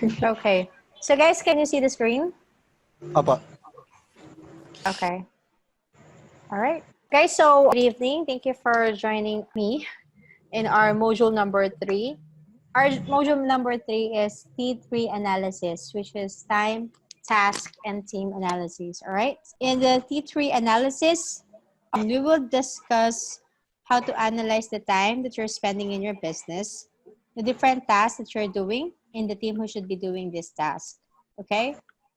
Okay. So guys, can you see the screen? Opo. Okay. All right. Guys, so good evening. Thank you for joining me in our module number 3. Our module number 3 is T3 analysis, which is time, task, and team analysis. All right. In the T3 analysis, we will discuss how to analyze the time that you're spending in your business, the different tasks that you're doing, and the team who should be doing this task. Okay.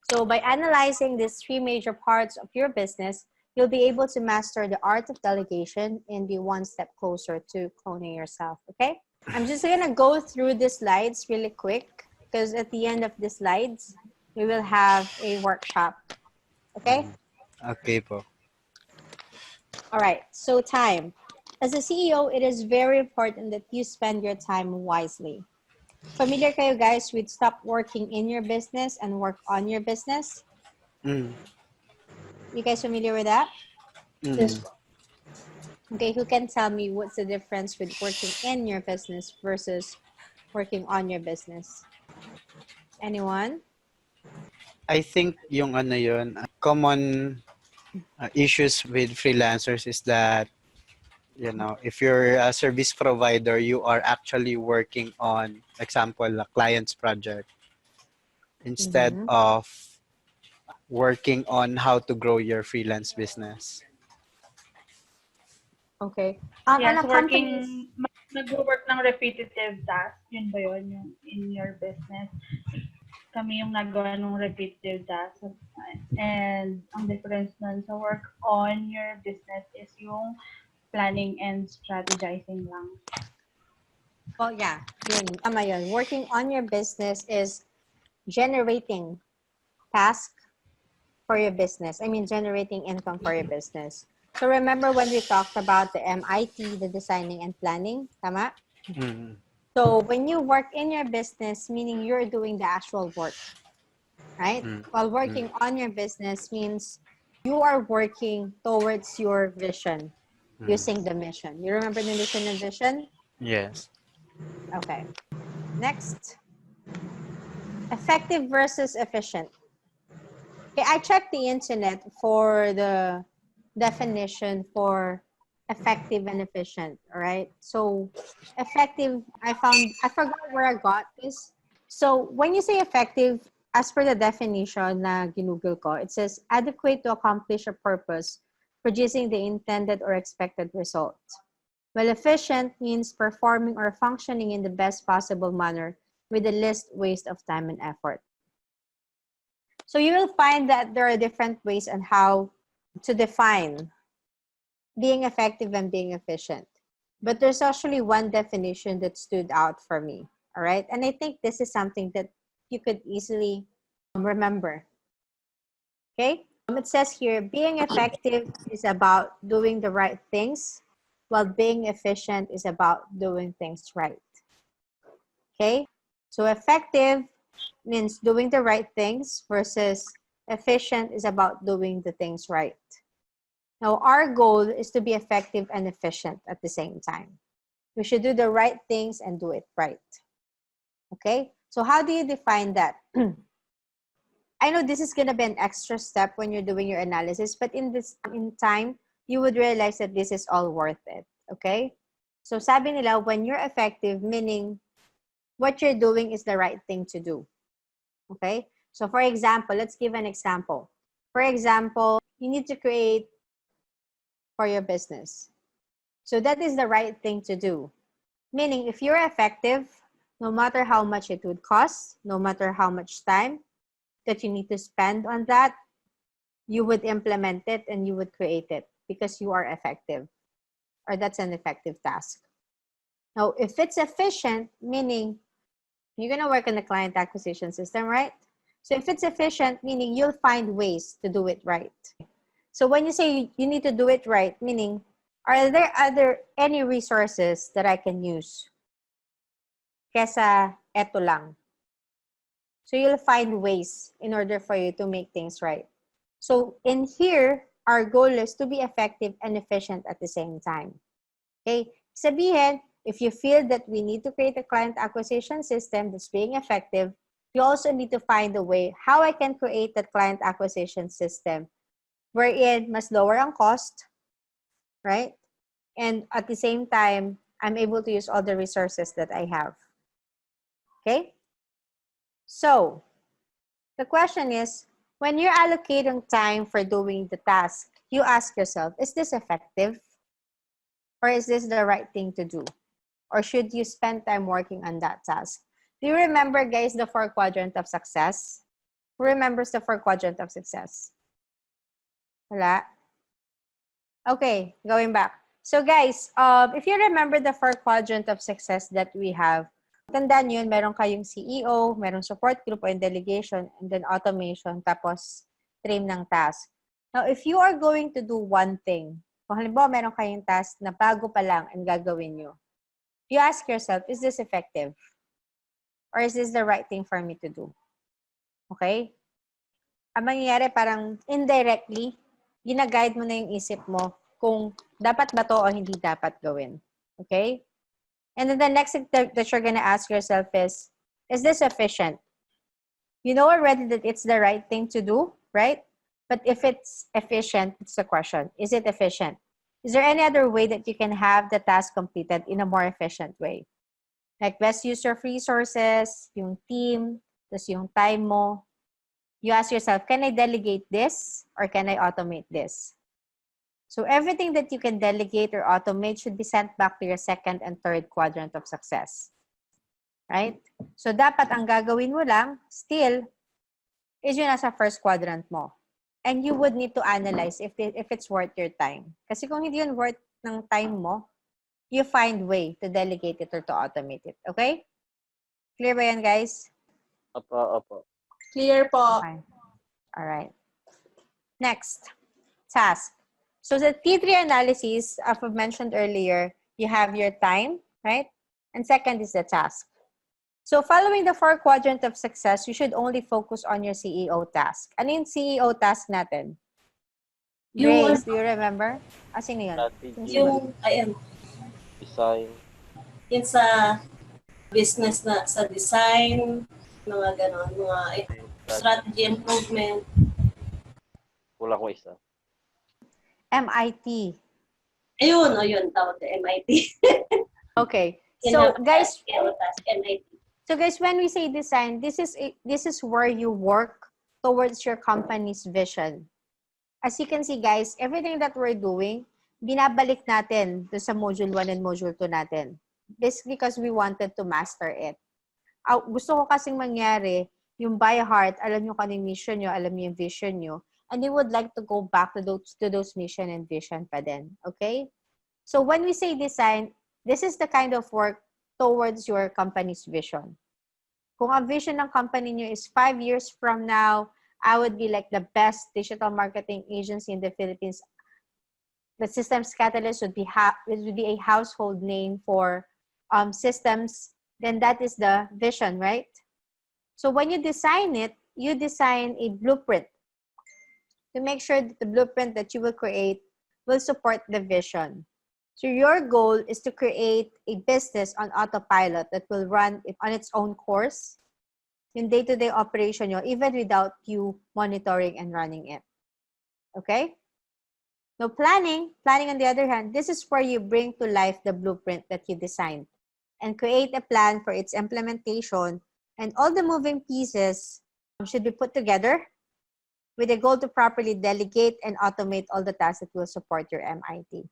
So by analyzing these 3 major parts of your business, you'll be able to master the art of delegation and be one step closer to cloning yourself. Okay. I'm just going to go through the slides really quick because at the end of the slides, we will have a workshop. Okay? Okay po. All right. So time. As a CEO, it is very important that you spend your time wisely. Familiar kayo guys with stop working in your business and work on your business? Mm. You guys familiar with that? Mm. Okay, who can tell me what's the difference with working in your business versus working on your business? Anyone? I think yung ano yun, common issues with freelancers is that, you know, if you're a service provider, you are actually working on, example, a client's project instead of working on how to grow your freelance business. Okay. Yes, Ano, companies? nag-work ng repetitive task. Yun ba yun, yung in your business? Kami yung nagawa ng repetitive task. And ang difference nun sa work on your business is yung planning and strategizing lang. Well, yeah, yun, tama yun. Working on your business is generating task for your business. I mean, generating income for your business. So remember when we talked about the MIT, the designing and planning, tama? Mm. So when you work in your business, meaning you're doing the actual work, right? While working on your business means you are working towards your vision using the mission. You remember the mission and vision? Yes. Okay. Next. Effective versus efficient. Okay, I checked the internet for the definition for effective and efficient, all right? So effective, I forgot where I got this. So when you say effective, as per the definition na ginugol ko, it says adequate to accomplish a purpose, producing the intended or expected result. Well, efficient means performing or functioning in the best possible manner with the least waste of time and effort. So you will find that there are different ways on how to define being effective and being efficient. But there's actually one definition that stood out for me, all right? And I think this is something that you could easily remember, okay? It says here, being effective is about doing the right things, while being efficient is about doing things right, okay? So effective means doing the right things versus efficient is about doing the things right. Now, our goal is to be effective and efficient at the same time. We should do the right things and do it right. Okay? So how do you define that? I know this is going to be an extra step when you're doing your analysis, but in time, you would realize that this is all worth it. Okay? So sabi nila, when you're effective, meaning what you're doing is the right thing to do. Okay? So for example, let's give an example. For example, you need to create for your business. So that is the right thing to do. Meaning, if you're effective, no matter how much it would cost, no matter how much time that you need to spend on that, you would implement it and you would create it because you are effective, or that's an effective task. Now, if it's efficient, meaning you're going to work on the client acquisition system, right? So if it's efficient, meaning you'll find ways to do it right. So when you say you need to do it right, meaning, are there any resources that I can use? Kesa eto lang. So you'll find ways in order for you to make things right. So in here, our goal is to be effective and efficient at the same time. Okay? Sabihin, if you feel that we need to create a client acquisition system that's being effective, you also need to find a way how I can create that client acquisition system wherein mas lower ang cost, right? And at the same time, I'm able to use all the resources that I have. Okay? So, the question is, when you're allocating time for doing the task, you ask yourself, is this effective? Or is this the right thing to do? Or should you spend time working on that task? Do you remember, guys, the 4 quadrant of success? Who remembers the 4 quadrant of success? Wala? Okay, going back. So guys, if you remember the 4 quadrant of success that we have, tandaan yun, meron kayong CEO, meron support group o delegation, and then automation, tapos stream ng task. Now, if you are going to do one thing, kung halimbawa meron kayong task na bago pa lang ang gagawin nyo, you ask yourself, is this effective? Or is this the right thing for me to do? Okay? Ang mangyayari, parang indirectly, gina-guide mo na yung isip mo kung dapat ba to o hindi dapat gawin. Okay? And then the next thing that you're gonna ask yourself is this efficient? You know already that it's the right thing to do, right? But if it's efficient, it's the question. Is it efficient? Is there any other way that you can have the task completed in a more efficient way? Like best use of resources, yung team, tas yung time mo. You ask yourself, can I delegate this or can I automate this? So everything that you can delegate or automate should be sent back to your 2nd and 3rd quadrant of success. Right? So dapat ang gagawin mo lang, still, is yun nasa 1st quadrant mo. And you would need to analyze if it's worth your time. Kasi kung hindi yun worth ng time mo, you find way to delegate it or to automate it. Okay? Clear ba yan, guys? Opo. Clear po. Okay. All right. Next, task. So the T3 analysis, as I've mentioned earlier, you have your time, right? And second is the task. So following the 4 quadrant of success, you should only focus on your CEO task. Ano yung CEO task natin? Grace, do you remember? Sino yun? Strategy, Yung, ayan, design, yun sa business na, sa design, mga ganon, mga strategy improvement. kulang ko isa. MIT. Ayun, tawag na MIT. Okay. So guys, MIT. So guys, when we say design, this is where you work towards your company's vision. As you can see, guys, everything that we're doing, binabalik natin to sa Module 1 and Module 2 natin. Basically because we wanted to master it. Gusto ko kasing mangyari, yung by heart, alam nyo kung ano yung mission nyo, alam nyo yung vision nyo, and you would like to go back to those mission and vision pa din. Okay? So when we say design, this is the kind of work towards your company's vision. Kung ang vision ng company nyo is 5 years from now, I would be like the best digital marketing agency in the Philippines. The Systems Catalyst would be a household name for systems. Then that is the vision, right? So when you design it, you design a blueprint to make sure that the blueprint that you will create will support the vision. So your goal is to create a business on autopilot that will run on its own course in day-to-day operation nyo, even without you monitoring and running it. Okay? Now, planning on the other hand, this is where you bring to life the blueprint that you designed and create a plan for its implementation, and all the moving pieces should be put together with a goal to properly delegate and automate all the tasks that will support your MIT.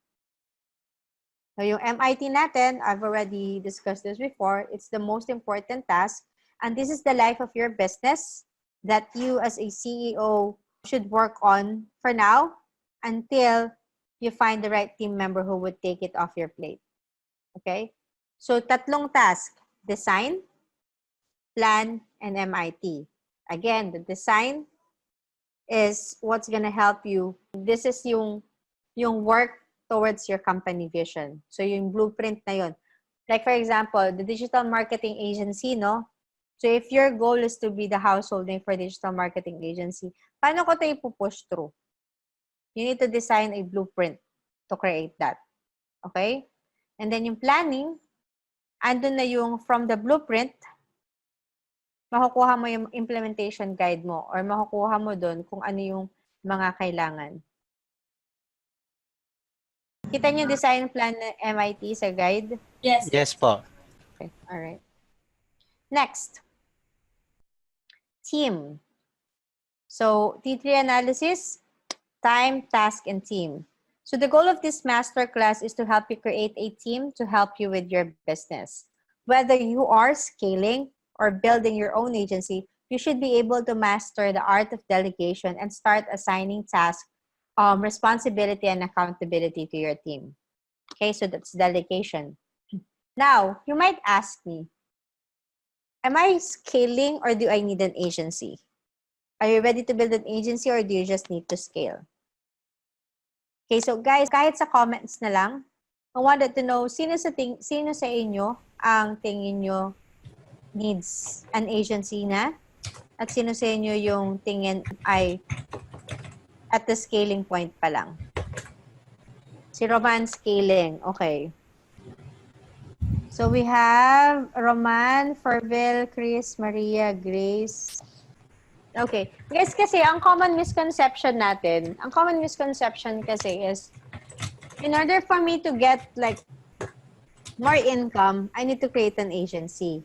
So yung MIT natin, I've already discussed this before, it's the most important task, and this is the life of your business that you as a CEO should work on for now until you find the right team member who would take it off your plate. Okay? So tatlong task, design, plan, and MIT. Again, the design is what's gonna help you. This is yung work towards your company vision. So yung blueprint na yun. Like for example, the digital marketing agency, no? So if your goal is to be the household name for digital marketing agency, paano ko ito ipupush through? You need to design a blueprint to create that. Okay? And then yung planning, andun na yung from the blueprint, makukuha mo yung implementation guide mo or makukuha mo doon kung ano yung mga kailangan. Kita niyo yung design plan ng MIT sa guide? Yes. Yes po. Okay, all right. Next. Team. So, T3 analysis, time, task, and team. So, the goal of this masterclass is to help you create a team to help you with your business. Whether you are scaling or building your own agency, you should be able to master the art of delegation and start assigning tasks, responsibility, and accountability to your team. Okay, so that's delegation. Now, you might ask me, am I scaling or do I need an agency? Are you ready to build an agency or do you just need to scale? Okay, so guys, kahit sa comments na lang, I wanted to know, sino sa inyo ang tingin nyo needs an agency na? At sino sa inyo yung tingin ay at the scaling point pa lang? Si Roman scaling, okay. So we have Roman, Ferville, Chris, Maria, Grace. Okay. Guys, kasi ang common misconception natin, ang common misconception kasi is, in order for me to get like more income, I need to create an agency.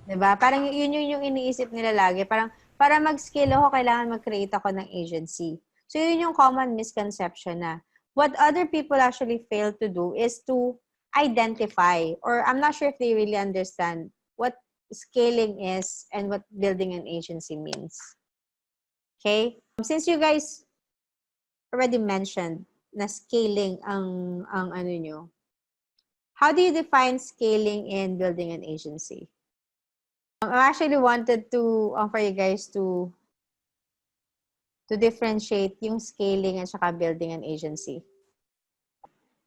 Diba? Parang yun yung iniisip nila lagi. Parang para mag-scale ako, kailangan mag-create ako ng agency. So yun yung common misconception na what other people actually fail to do is to identify, or I'm not sure if they really understand what scaling is and what building an agency means. Okay? Since you guys already mentioned na scaling ang ano nyo, how do you define scaling in building an agency? I actually wanted to for you guys to differentiate yung scaling at saka building an agency.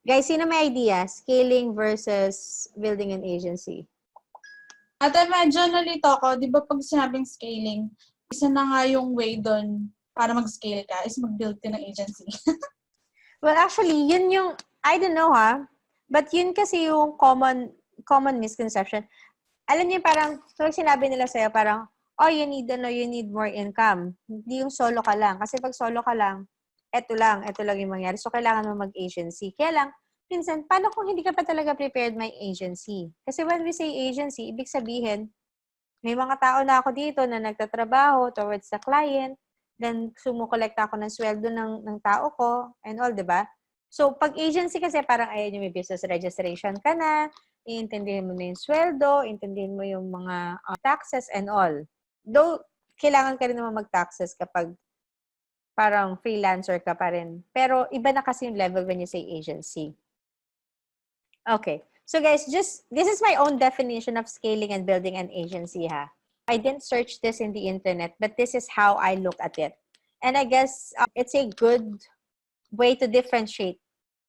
Guys, sino may idea? Scaling versus building an agency. Ate, medyo nalito ako. Di ba pag sinabing scaling, isa na nga yung way doon para mag-scale ka is mag-build ka ng agency. Well, actually, yun yung, I don't know but yun kasi yung common misconception. Alam niyo, parang, pag sinabi nila sa'yo, parang, oh, you need more income. Hindi yung solo ka lang. Kasi pag solo ka lang, eto lang yung mangyari. So, kailangan mo mag-agency. Kaya lang, minsan, paano kung hindi ka pa talaga prepared may agency? Kasi when we say agency, ibig sabihin, may mga tao na ako dito na nagtatrabaho towards the client, then sumukolekta ako ng sweldo ng tao ko, and all, di ba? So, pag agency kasi, parang ayun yung may business registration ka na, iintindihin mo na yung sweldo, iintindihin mo yung mga taxes and all. Though, kailangan ka rin naman mag-taxes kapag parang freelancer ka pa rin. Pero iba na kasi yung level when you say agency. Okay. So guys, this is my own definition of scaling and building an agency, ha. I didn't search this in the internet, but this is how I look at it. And I guess it's a good way to differentiate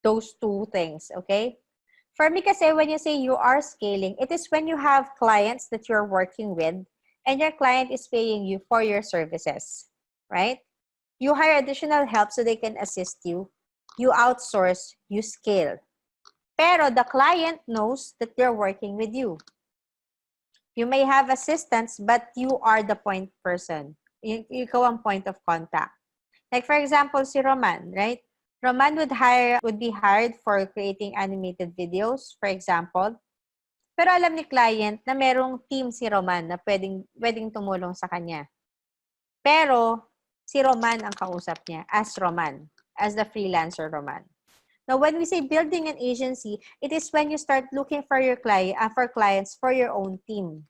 those two things, okay? For me kasi, when you say you are scaling, it is when you have clients that you're working with and your client is paying you for your services, right? You hire additional help so they can assist you. You outsource, you scale. Pero the client knows that they're working with you. You may have assistants, but you are the point person. Ikaw ang point of contact. Like for example, si Roman, right? Roman would be hired for creating animated videos, for example. Pero alam ni client na merong team si Roman na pwedeng tumulong sa kanya. Pero si Roman ang kausap niya as Roman, as the freelancer Roman. Now, when we say building an agency, it is when you start looking for your clients for your own team.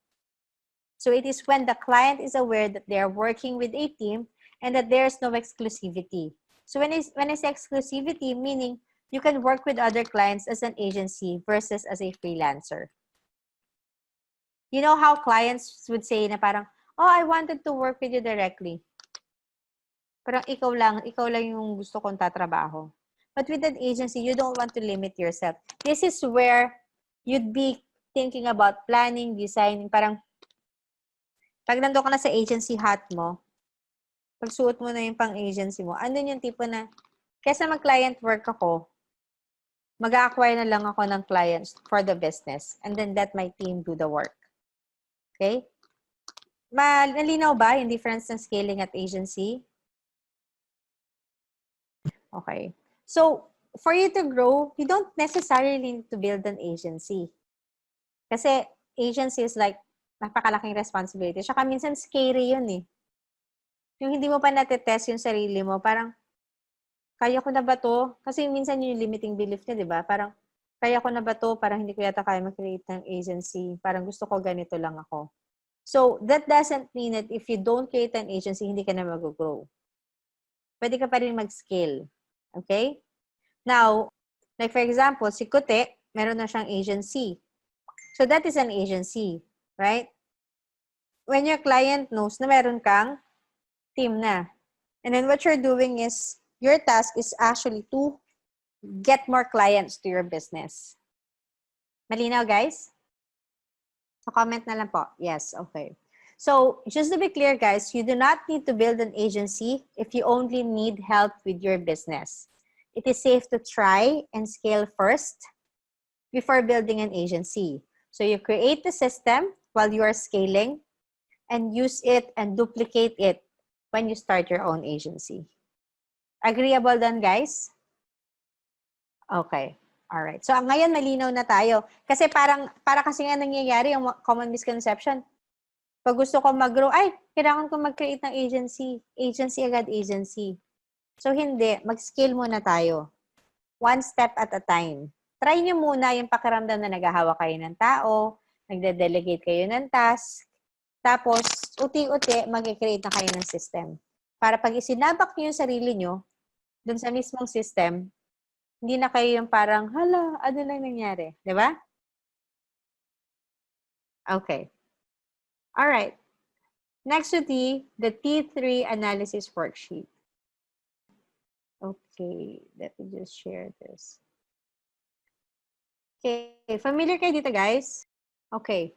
So it is when the client is aware that they are working with a team and that there is no exclusivity. So when I say exclusivity, meaning you can work with other clients as an agency versus as a freelancer. You know how clients would say na parang, oh, I wanted to work with you directly. Parang ikaw lang yung gusto kong tatrabaho. But with an agency, you don't want to limit yourself. This is where you'd be thinking about planning, designing. Parang, pag nandun ka na sa agency hat mo, pag suot mo na yung pang-agency mo, andun yung tipo na, kesa mag-client work ako, mag-acquire na lang ako ng clients for the business. And then let my team do the work. Okay? Nalinaw ba yung difference ng scaling at agency? Okay. So, for you to grow, you don't necessarily need to build an agency. Kasi agency is like napakalaking responsibility. Tsaka minsan scary yun eh. Yung hindi mo pa natetest yung sarili mo, parang, kaya ko na ba to? Kasi minsan yung limiting belief niya, di ba? Parang, kaya ko na ba to? Parang hindi ko yata kaya mag-create ng agency. Parang gusto ko ganito lang ako. So, that doesn't mean that if you don't create an agency, hindi ka na mag-grow. Pwede ka pa rin mag-scale. Okay? Now, like for example, si Kute, meron na siyang agency. So, that is an agency. Right? When your client knows na meron kang team na. And then what you're doing is, your task is actually to get more clients to your business. Malinaw, guys? So, comment na lang po. Yes, okay. So, just to be clear, guys, you do not need to build an agency if you only need help with your business. It is safe to try and scale first before building an agency. So, you create the system while you are scaling and use it and duplicate it when you start your own agency. Agreeable done, guys? Okay. Alright. So, ngayon malinaw na tayo. Kasi para kasi nga nangyayari yung common misconception. Pag gusto ko mag-grow, ay, kailangan ko mag-create ng agency. Agency agad, agency. So, hindi. Mag-scale muna tayo. One step at a time. Try nyo muna yung pakiramdam na naghahawak kayo ng tao, nagde-delegate kayo ng task, tapos, uti-uti, mag-create na kayo ng system. Para pag isinabak nyo yung sarili nyo, dun sa mismong system, hindi na kayo yung parang, hala, ano lang nangyari? Di ba? Okay. Alright. Next would be the T3 analysis worksheet. Okay. Let me just share this. Okay. Familiar kayo dito, guys? Okay.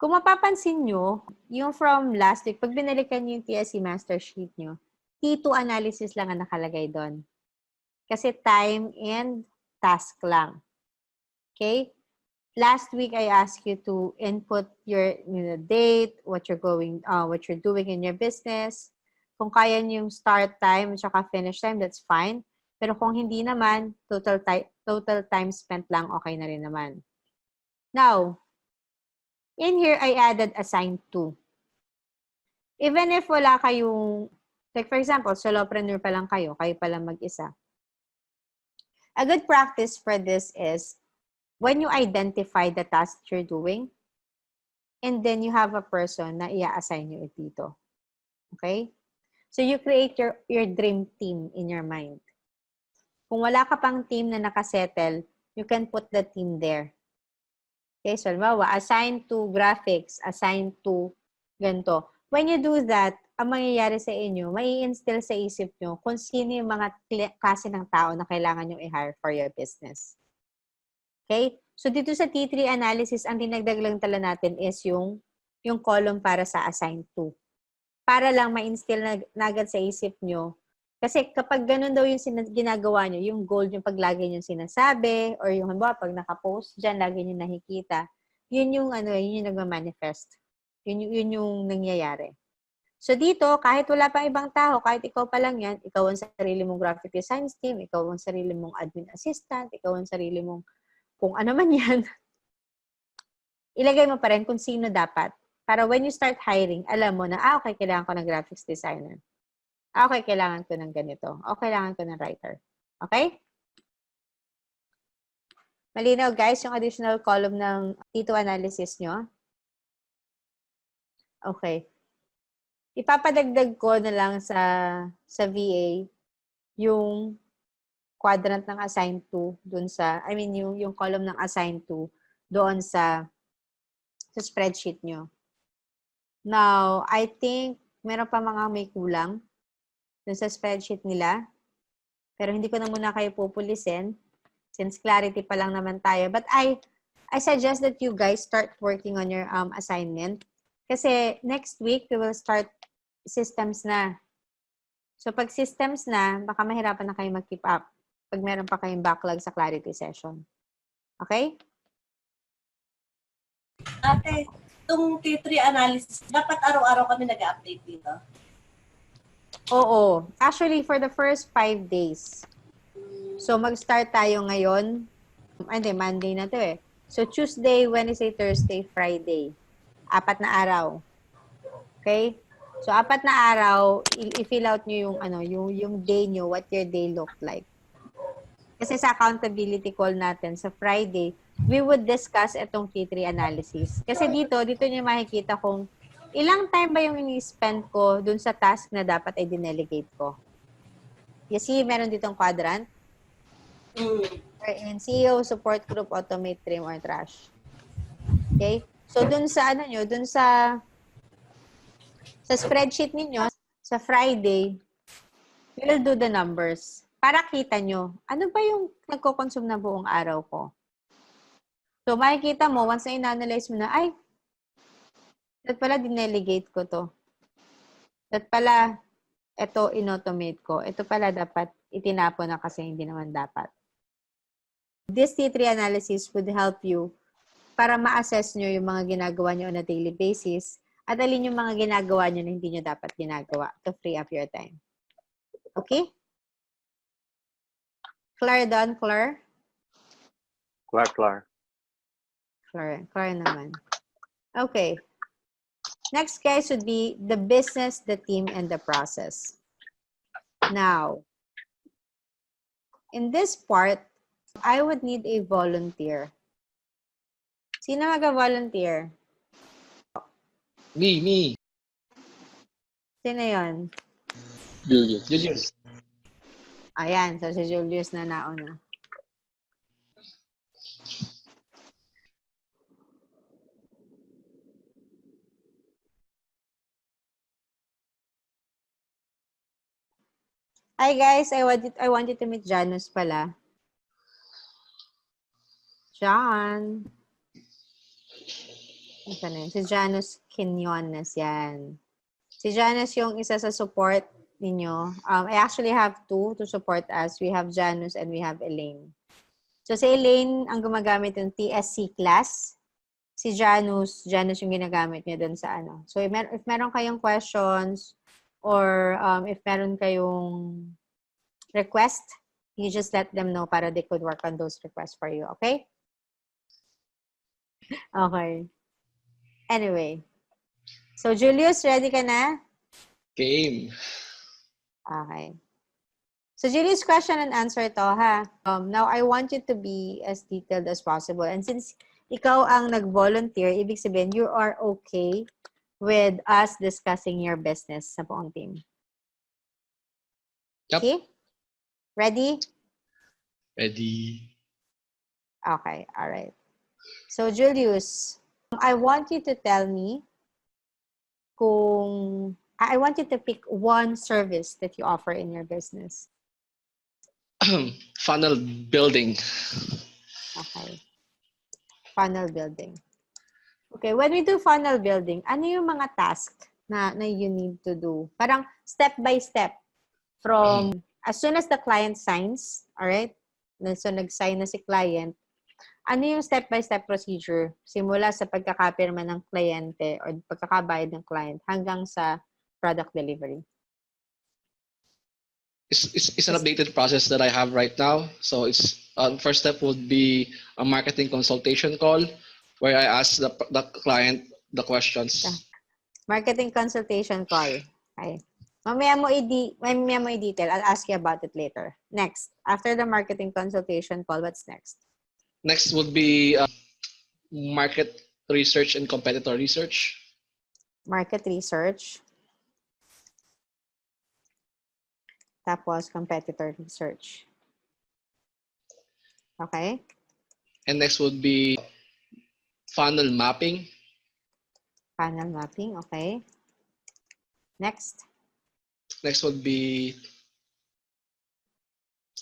Kung mapapansin nyo, yung from last week, pag binalikan nyo yung TSC master sheet nyo, T2 analysis lang ang nakalagay doon. Kasi time and task lang. Okay? Last week, I asked you to input your date, what you're doing in your business. Kung kaya nyo yung start time at finish time, that's fine. Pero kung hindi naman, total time spent lang, okay na rin naman. Now, in here, I added assign to. Even if wala kayong, like for example, solopreneur pa lang kayo pa lang mag-isa. A good practice for this is when you identify the task you're doing, and then you have a person na i-assign nyo dito. Okay? So you create your dream team in your mind. Kung wala ka pang team na nakasettle, you can put the team there. Okay, so assign to graphics, assign to ganito. When you do that, ang mangyayari sa inyo, mai-instill sa isip nyo kung sino yung mga klase ng tao na kailangan nyo i-hire for your business. Okay? So dito sa T3 analysis, ang dinagdag lang tala natin is yung column para sa assign to. Para lang ma-instill na agad sa isip nyo. Kasi kapag ganun daw yung ginagawa nyo, yung goal yung paglagi nyo sinasabi, or yung halimbawa, pag nakapost dyan, lagi nyo nakikita, yun yung nagma-manifest. Yun yung nangyayari. So dito, kahit wala pang ibang tao, kahit ikaw pa lang yan, ikaw ang sarili mong graphic design team, ikaw ang sarili mong admin assistant, ikaw ang sarili mong kung ano man yan, ilagay mo pa rin kung sino dapat. Para when you start hiring, alam mo na, okay, kailangan ko ng graphics designer. Okay, kailangan ko ng ganito. O kailangan ko ng writer. Okay? Malinaw, guys, yung additional column ng T2 analysis nyo. Okay. Ipapadagdag ko na lang sa VA yung quadrant ng assign to dun sa, yung column ng assign to doon sa spreadsheet nyo. Now, I think meron pa mga may kulang dun sa spreadsheet nila. Pero hindi ko na muna kayo pupulisin since clarity pa lang naman tayo. But I suggest that you guys start working on your assignment. Kasi next week, we will start systems na. So pag systems na, baka mahirapan na kayo mag-keep up pag meron pa kayong backlog sa clarity session. Okay? Ate, Itong T3 analysis, dapat araw-araw kami nag-update dito. Oo. Actually, for the first 5 days. So, mag-start tayo ngayon. Hindi, Monday na to eh. So, Tuesday, Wednesday, Thursday, Friday. 4 na araw. Okay? So, 4 na araw, i-fill out nyo yung, yung day nyo, what your day looked like. Kasi sa accountability call natin sa Friday, we would discuss itong T3 analysis. Kasi dito nyo makikita kung ilang time ba yung ini-spend ko dun sa task na dapat ay dinelegate ko. You see, meron ditong quadrant. In CEO, support group, automate, trim, or trash. Okay? So, dun sa dun sa spreadsheet ninyo, sa Friday, we'll do the numbers para kita nyo, ano ba yung nagko-consume na buong araw ko? So, makikita mo, once na in-analyze mo na, ay, that pala dinelegate ko to. That pala, ito in-automate ko. Ito pala dapat itinapon na kasi hindi naman dapat. This T3 analysis would help you para ma-assess nyo yung mga ginagawa nyo on a daily basis at alin yung mga ginagawa nyo na hindi nyo dapat ginagawa to free up your time. Okay? Claire done, Claire? Clar. Claire naman. Okay. Next, guys, would be the business, the team, and the process. Now, in this part, I would need a volunteer. Sino mag-volunteer? Me. Sino yun? Julius. Ayan, so si Julius na nauna. Hi guys, I want you to meet Janus pala. John. Ito na yun. Si Janus Quinones yan. Si Janus yung isa sa support ninyo. I actually have 2 to support us. We have Janus and we have Elaine. So si Elaine ang gumagamit ng TSC class. Si Janus yung ginagamit niya dun sa ano. So if meron kayong questions or if meron kayong request, you just let them know para they could work on those requests for you. Okay? Okay. Anyway. So Julius, ready ka na? Game. Okay. So Julius, question and answer to, ha? Now, I want you to be as detailed as possible. And since ikaw ang nag-volunteer, ibig sabihin, you are okay with us discussing your business sa buong team. Yep. Okay? Ready? Ready. Okay, all right. So Julius, I want you to tell me I want you to pick one service that you offer in your business. Funnel building. Okay. Funnel building. Okay, when we do funnel building, ano yung mga task na you need to do? Parang step by step from as soon as the client signs, all right? So nag-sign na si client, ano yung step-by-step procedure simula sa pagkakapirma ng kliyente or pagkakabayad ng client hanggang sa product delivery? It's an updated process that I have right now. So it's first step would be a marketing consultation call where I ask the client the questions. Marketing consultation call. Okay. Mamaya mo i-detail. I'll ask you about it later. Next, after the marketing consultation call, what's next? Next would be market research and competitor research. Market research. Tapos, competitor research. Okay? And next would be funnel mapping. Funnel mapping. Okay. Next. Next would be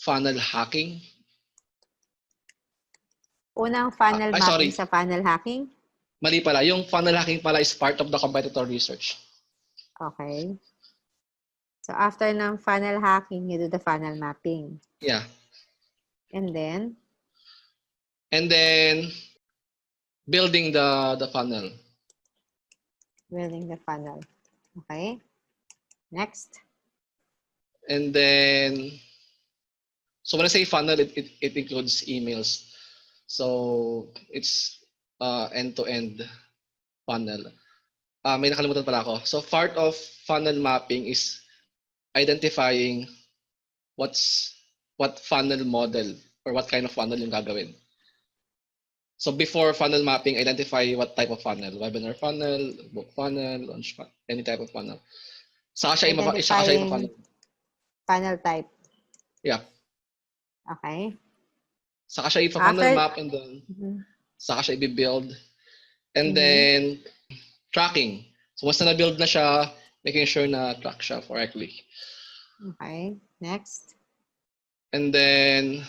funnel hacking. Unang funnel mapping sorry. sa funnel hacking. Mali pala. Yung funnel hacking pala is part of the competitor research. Okay. So, after ng funnel hacking, you do the funnel mapping. Yeah. And then? And then building the funnel. Building the funnel. Okay. Next. And then, so when I say funnel, it includes emails. So it's end-to-end funnel. May nakalimutan pala ako. So part of funnel mapping is identifying what funnel model or what kind of funnel yung gagawin. So before funnel mapping, identify what type of funnel. Webinar funnel, book funnel, launch funnel, any type of funnel. Saka siya Identifying funnel. funnel type. Yeah. Okay. Saka siya funnel map and then saka siya i-build. And then tracking. So once na na-build na siya, making sure na track siya correctly. Okay. Next. And then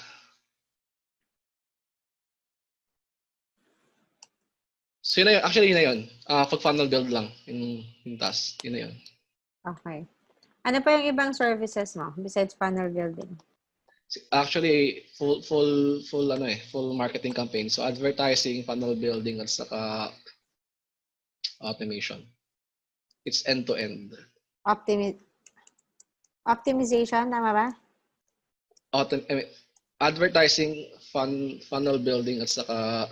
so yun na yun. Actually, yun na yun. Pag funnel build lang yung task. Yun na yun. Okay. Ano pa yung ibang services mo besides funnel building? Actually, full marketing campaign. So advertising, funnel building, at saka automation. It's end-to-end. Optimization, tama ba? Advertising, funnel building, at saka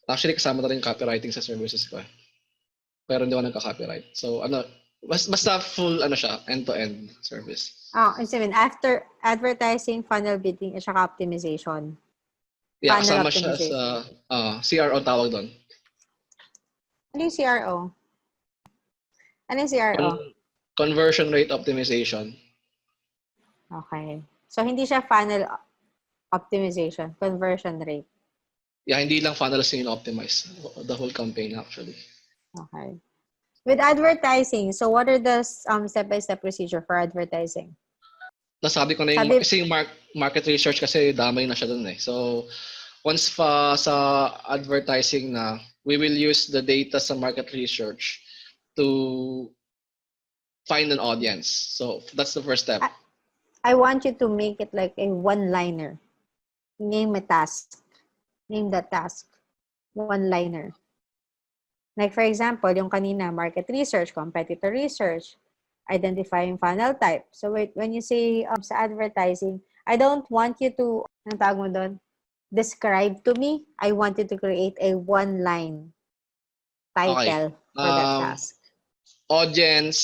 actually kasama na rin copywriting sa services ko. Pero hindi ako nagka-copyright. So basta full siya, end-to-end service. Oh, I mean, after advertising, funnel building, at saka optimization. Yeah, Funnel kasama siya optimization. sa CRO tawag doon. Ano yung CRO? Ano yung CRO? Conversion rate optimization. Okay. So, hindi siya funnel optimization, conversion rate. Yeah, hindi lang funnels yung optimize. The whole campaign actually. Okay. With advertising, so what are the step-by-step procedure for advertising? Nasabi ko na yung, kasi yung market research kasi damay na siya dun eh. So, once sa advertising na, we will use the data sa market research to find an audience. So, that's the first step. I want you to make it like a one-liner. Name a task. Name the task. One-liner. Like for example, yung kanina, market research, competitor research, identifying funnel type. So when you say sa advertising, I don't want you to, anong tawag mo doon? Describe to me. I want you to create a one-line title for that task. Audience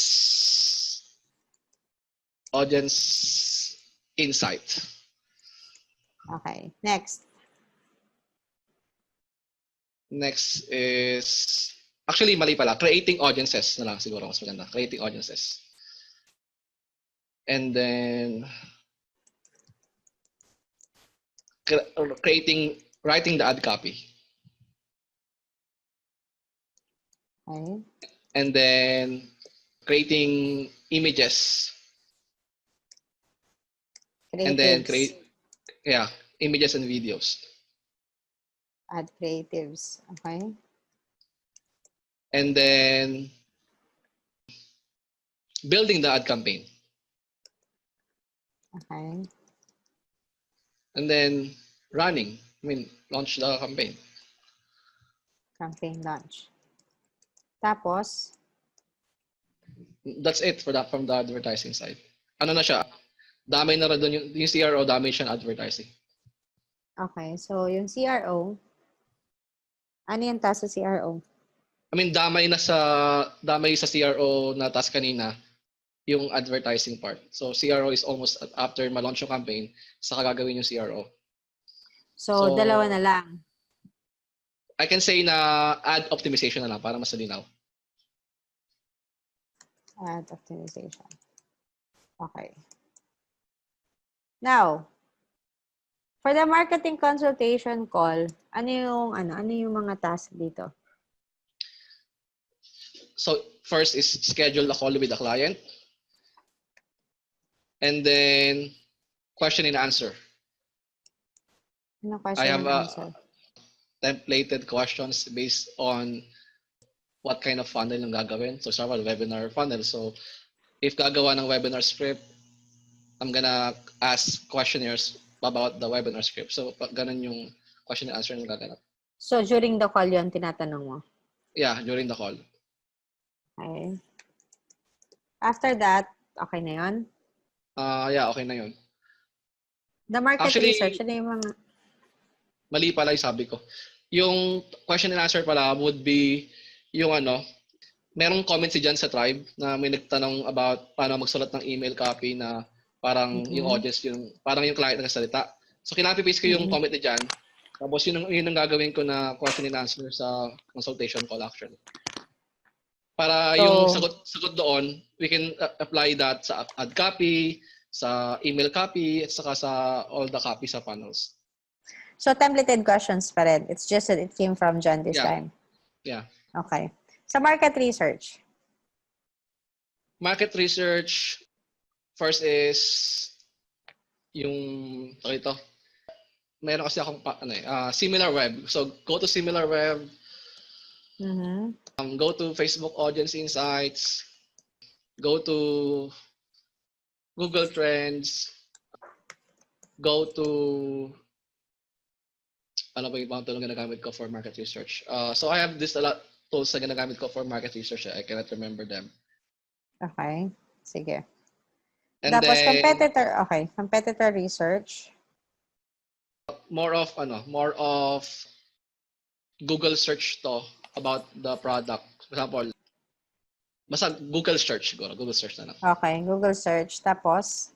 insight. Okay. Next. Next is, actually mali pala, creating audiences na lang siguro mas maganda. Creating audiences. And then, writing the ad copy. Okay. And then, creating images. Creatives. And then, images and videos. Add creatives. Okay. And then, building the ad campaign. Okay. And then, launch the campaign. Campaign launch. Tapos, That's it for that from the advertising side. Ano na siya? Damay na rin doon yung CRO, damay siya ng advertising. okay. So, yung CRO, ano yung task sa CRO? Damay sa CRO na task kanina, yung advertising part. So, CRO is almost after ma-launch yung campaign, saka gagawin yung CRO. So, dalawa na lang. I can say na ad optimization na lang para mas malinaw. Ad optimization. Okay. Now, for the marketing consultation call, ano yung mga task dito? So, first is schedule a call with the client. And then, question and answer. Ano question I have and answer? templated questions based on what kind of funnel yung gagawin. So, example, webinar funnel. So, if gagawa ng webinar script, I'm gonna ask questionnaires about the webinar script. So, ganun yung question and answer yung gaganap. So, during the call yun, tinatanong mo? Yeah, during the call. Okay. After that, okay na yun? Yeah, okay na yun. The market Actually, research, ano yung mga... mali pala yung sabi ko. Yung question and answer pala would be yung merong comment si Jan sa tribe na may nagtanong about paano magsulat ng email copy na parang yung audience, parang yung client nagsasalita. So, kinopy-paste ko yung comment ni Jan. Tapos yun ang gagawin ko na question and answer sa consultation call actually. Para yung So, sagot doon, we can apply that sa ad copy, sa email copy, at saka sa all the copy sa funnels. so templated questions pa rin. It's just that it came from John this Yeah. time. Yeah. Okay. Sa market research. Market research, first is yung ito. Meron kasi akong SimilarWeb. So go to SimilarWeb, go to Facebook Audience Insights, go to Google Trends, go to ano ba yung mga tools na ginagamit ko for market research. So I have this a lot tools na ginagamit ko for market research. I cannot remember them. Okay. Sige. And Tapos then competitor, okay. Competitor research. more of Google search to about the product. For example, basta Google search siguro. Google search na lang. Okay. Google search. Tapos,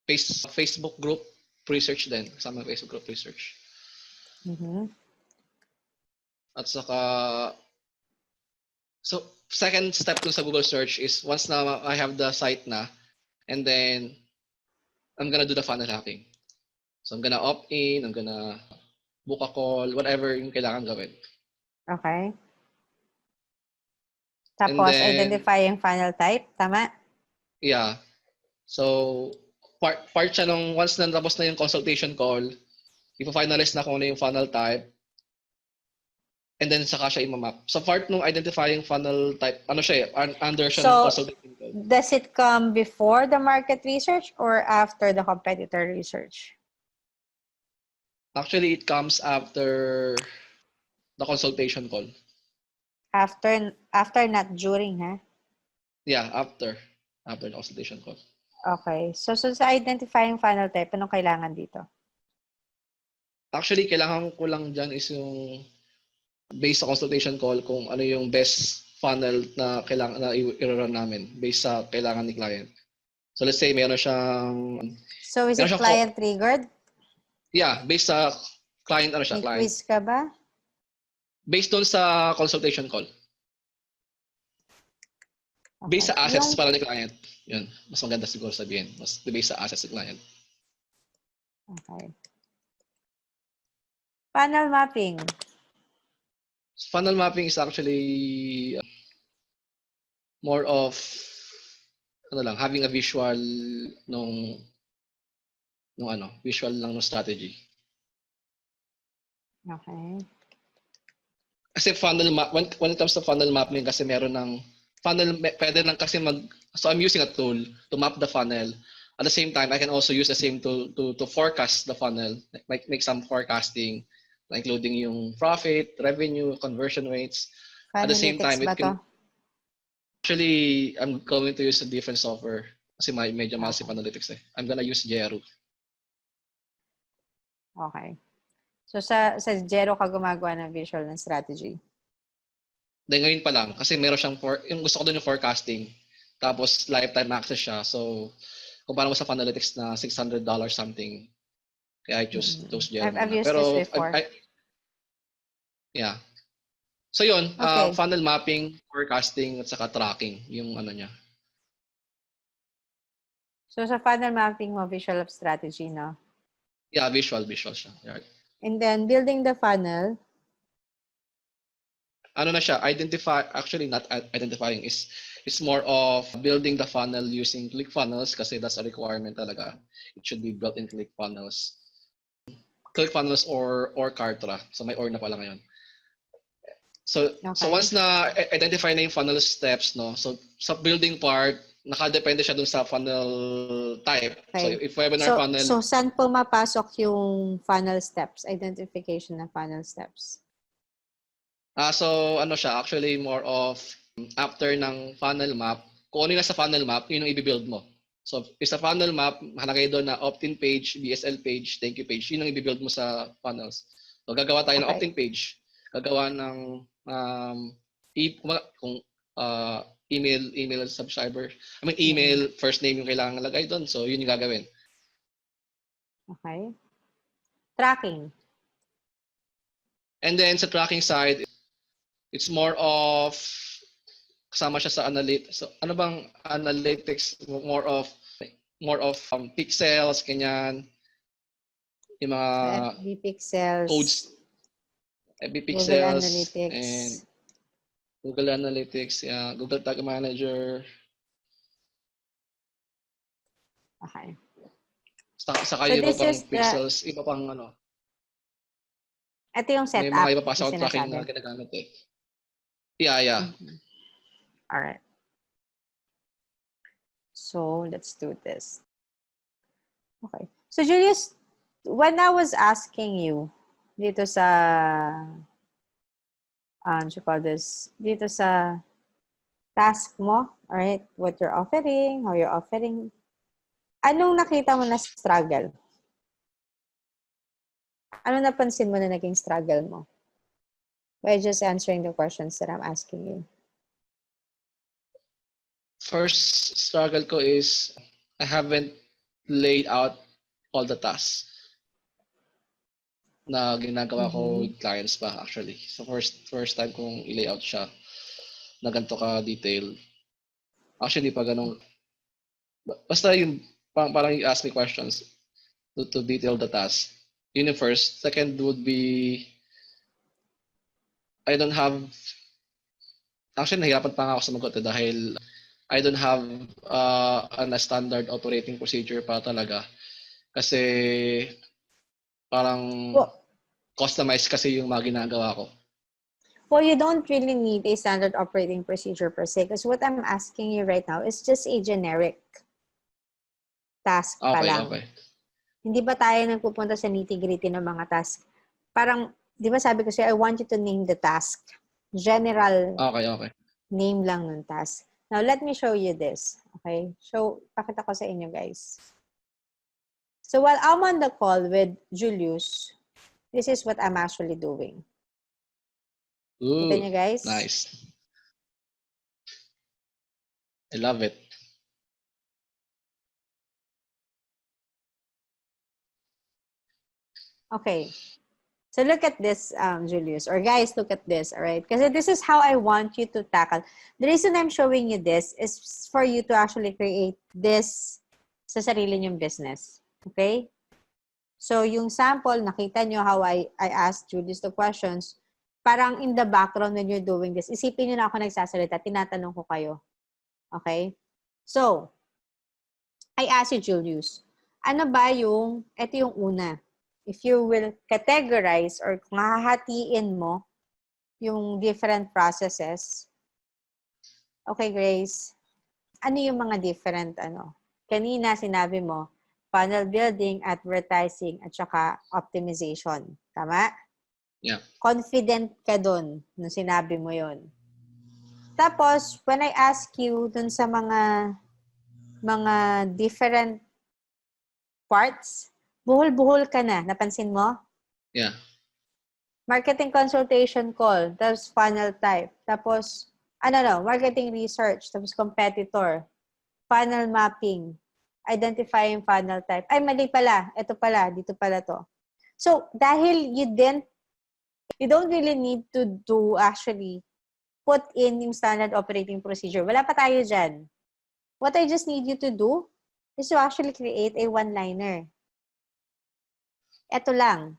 Facebook group research din. Kasama Facebook group research. At saka, so second step dun sa Google search is once na I have the site na, and then I'm gonna do the funnel hacking. So I'm gonna opt in, I'm gonna book a call, whatever yung kailangan gawin. okay. And Tapos, then, identifying funnel type. Tama? yeah. So, part siya nung once na tapos na yung consultation call, ipa-finalize na kung ano yung funnel type, and then saka siya i-map. So, part nung identifying funnel type, ano siya under siya ng So, consultation call. does it come before the market research or after the competitor research? Actually, it comes after the consultation call. After, not during, ha? Yeah, after the consultation call. Okay. So sa identifying funnel type, anong kailangan dito? Actually, kailangan ko lang dyan is yung based sa consultation call kung ano yung best funnel na kailangan na i-run namin based sa kailangan ni client. So let's say meron siyang So is it meron siyang client triggered? yeah, based sa client May client. quiz ka ba? Based doon sa consultation call. Based sa assets para ni client. Yun, mas maganda siguro sabihin. Mas based sa assets ni client. Okay. Funnel mapping. Funnel mapping is actually more of having a visual nung visual lang ng strategy. Okay. Kasi when it comes to funnel mapping kasi meron ng funnel pwede lang kasi so I'm using a tool to map the funnel. At the same time, I can also use the same tool to forecast the funnel, make some forecasting, including yung profit, revenue, conversion rates. At the same time, Funnelytics ba it to? can actually I'm going to use a different software kasi medyo mahal si Analytics eh. I'm gonna use Jero. Okay. So sa Jero ka gumagawa ng visual ng strategy? Then ngayon pa lang kasi meron siyang yung gusto ko doon yung forecasting. Tapos lifetime access siya. So kumpara mo sa Analytics na $600 something. Kaya I choose those Jero. I've used Pero this before. yeah. So yun, Okay. funnel mapping, forecasting at saka tracking yung niya. So sa funnel mapping mo, visual of strategy, no? Yeah, visual siya. Right. And then building the funnel. Ano na siya, actually not identifying, it's more of building the funnel using ClickFunnels kasi that's a requirement talaga. It should be built in ClickFunnels. ClickFunnels or Kartra. So may or na pala ngayon. So once na identify na yung funnel steps, no? So sa building part, nakadepende siya dun sa funnel type. Okay. So if webinar funnel, So saan po mapasok yung funnel steps, identification ng funnel steps? So ano siya, actually more of after ng funnel map, kung ano yung nasa funnel map, yun yung i-build mo. So if sa funnel map, nakalagay doon na opt-in page, BSL page, thank you page, yun ang i-build mo sa funnels. So gagawa tayo ng Okay. opt-in page, gagawa ng kung email subscriber, email, first name yung kailangan nalagay doon. So yun yung gagawin. Okay. Tracking. And then sa tracking side, it's more of kasama siya sa analytics. So, ano bang analytics? More of pixels, kanyan, yung mga So, FB pixels. codes, FB Google pixels, Analytics. and Google Analytics, Google Tag Manager. Okay. Saka So yung iba this pang is the, pixels, iba pang ano. ito yung May setup. mga iba pa sa yung tracking na sinasabi. ginagamit eh. Yeah. Mhm. All right. So let's do this. Okay. So Julius, when I was asking you dito sa what you call this, dito sa task mo, all right, what you're offering, how you're offering, anong nakita mo na struggle? Ano napansin mo na naging struggle mo? By just answering the questions that I'm asking you. First struggle ko is I haven't laid out all the tasks na ginagawa ko with clients pa actually. So first time kong i-layout siya na ganito ka detail. Actually pa ganun. Basta yung parang you ask me questions to detail the task. Yun yung first. Second would be I don't have actually nahirapan pa nga ako sumagot dahil I don't have a standard operating procedure pa talaga. Kasi parang customized kasi yung mga ginagawa ko. Well, you don't really need a standard operating procedure per se because what I'm asking you right now is just a generic task pa lang. Okay. Hindi ba tayo nagpupunta sa nitty-gritty ng mga task? Parang, di ba sabi ko sa'yo, I want you to name the task. General Okay. name lang ng task. Now, let me show you this. Okay? Pakita ko sa inyo, guys. So, while I'm on the call with Julius, this is what I'm actually doing. Ooh, Kita nyo, guys? nice. I love it. Okay. So look at this, Julius, or guys, look at this, all right? Because this is how I want you to tackle. The reason I'm showing you this is for you to actually create this sa sarili niyong business. Okay? So yung sample, nakita niyo how I asked Julius the questions. Parang in the background when you're doing this, isipin niyo na ako nagsasalita, tinatanong ko kayo. Okay? So, I asked you, Julius, ano ba ito yung una. If you will categorize or kung hahatiin mo yung different processes. Okay, Grace. Ano yung mga different, Kanina sinabi mo, funnel building, advertising, at saka optimization. Tama? Yeah. Confident ka dun nung sinabi mo yon. Tapos, when I ask you dun sa mga different parts, buhol-buhol ka na. Napansin mo? Yeah. Marketing consultation call, tapos funnel type, tapos, marketing research, tapos competitor, funnel mapping, identifying funnel type. Ay, mali pala. Ito pala, dito pala to. So, dahil you don't really need to actually put in yung standard operating procedure. Wala pa tayo dyan. What I just need you to do is to actually create a one-liner. Ito lang.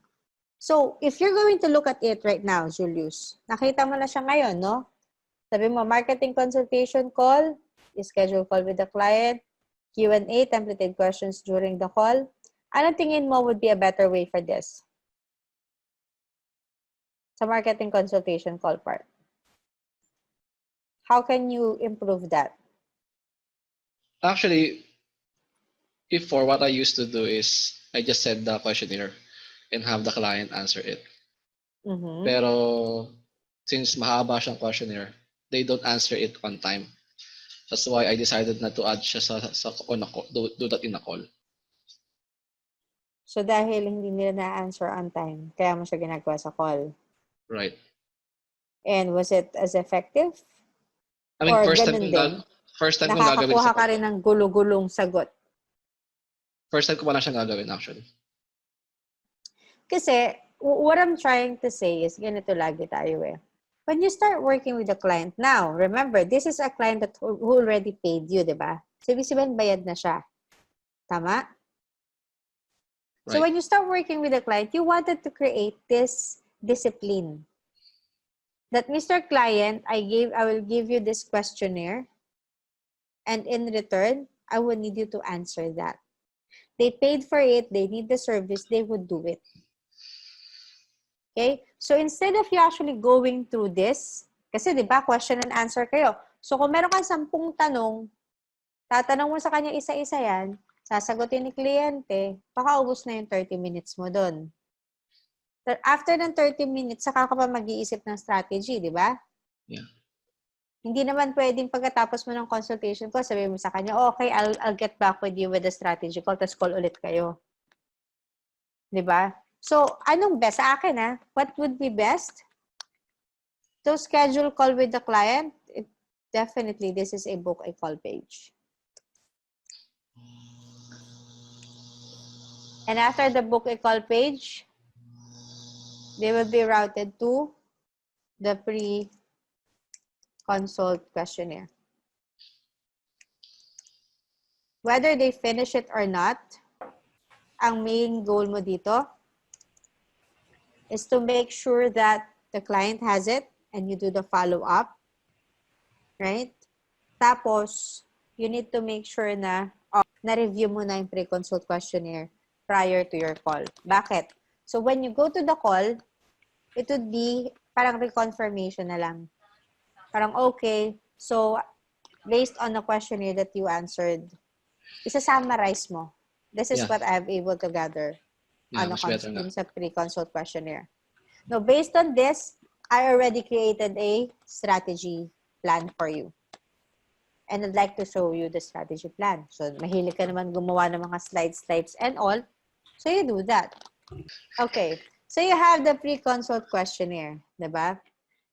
So, if you're going to look at it right now, Julius, nakita mo na siya ngayon, no? Sabi mo, marketing consultation call, schedule call with the client, Q&A, templated questions during the call. Ano tingin mo would be a better way for this? Sa marketing consultation call part. How can you improve that? Actually, before what I used to do is I just send the questionnaire and have the client answer it. Mm-hmm. Pero since mahaba siyang questionnaire, they don't answer it on time. That's why I decided not to add siya sa on a call, do that in a call. So dahil hindi nila na-answer on time, kaya mo siya ginagawa sa call. Right. And was it as effective? I mean, Or first time ganun kong din? first time kong gagawin Nakakakuha sa ka call. rin ng gulo-gulong sagot. First time ko pa na siyang gagawin actually. Kasi, what I'm trying to say is, ganito lagi tayo eh. When you start working with a client, now, remember, this is a client that who already paid you, di ba? So, ibig sabihin, bayad na siya. Tama? So, Right. when you start working with a client, you wanted to create this discipline. That Mr. Client, I will give you this questionnaire, and in return, I will need you to answer that. They paid for it, they need the service, they would do it. Okay? So, instead of you actually going through this, kasi di ba, question and answer kayo. So, kung meron kang 10 tanong, tatanong mo sa kanya isa-isa yan, sasagutin ni kliyente, baka ubos na yung 30 minutes mo doon. After ng 30 minutes, saka ka pa mag-iisip ng strategy, di ba? Yeah. Hindi naman pwedeng pagkatapos mo ng consultation ko, sabihin mo sa kanya, okay, I'll get back with you with the strategy call, tapos call ulit kayo. Di ba? So, anong best sa akin, what would be best? To schedule call with the client, definitely, this is a book a call page. And after the book a call page, they will be routed to the pre-consult questionnaire. Whether they finish it or not, ang main goal mo dito is to make sure that the client has it and you do the follow-up, right? Tapos, you need to make sure na na-review mo na yung pre-consult questionnaire prior to your call. Bakit? So, when you go to the call, it would be parang reconfirmation na lang. Parang, okay, so, based on the questionnaire that you answered, isa-summarize mo. This is what I'm able to gather on the sa pre-consult questionnaire. Now, based on this, I already created a strategy plan for you. And I'd like to show you the strategy plan. So, mahilig ka naman gumawa ng mga slides, and all. So, you do that. Okay. So, you have the pre-consult questionnaire. Diba?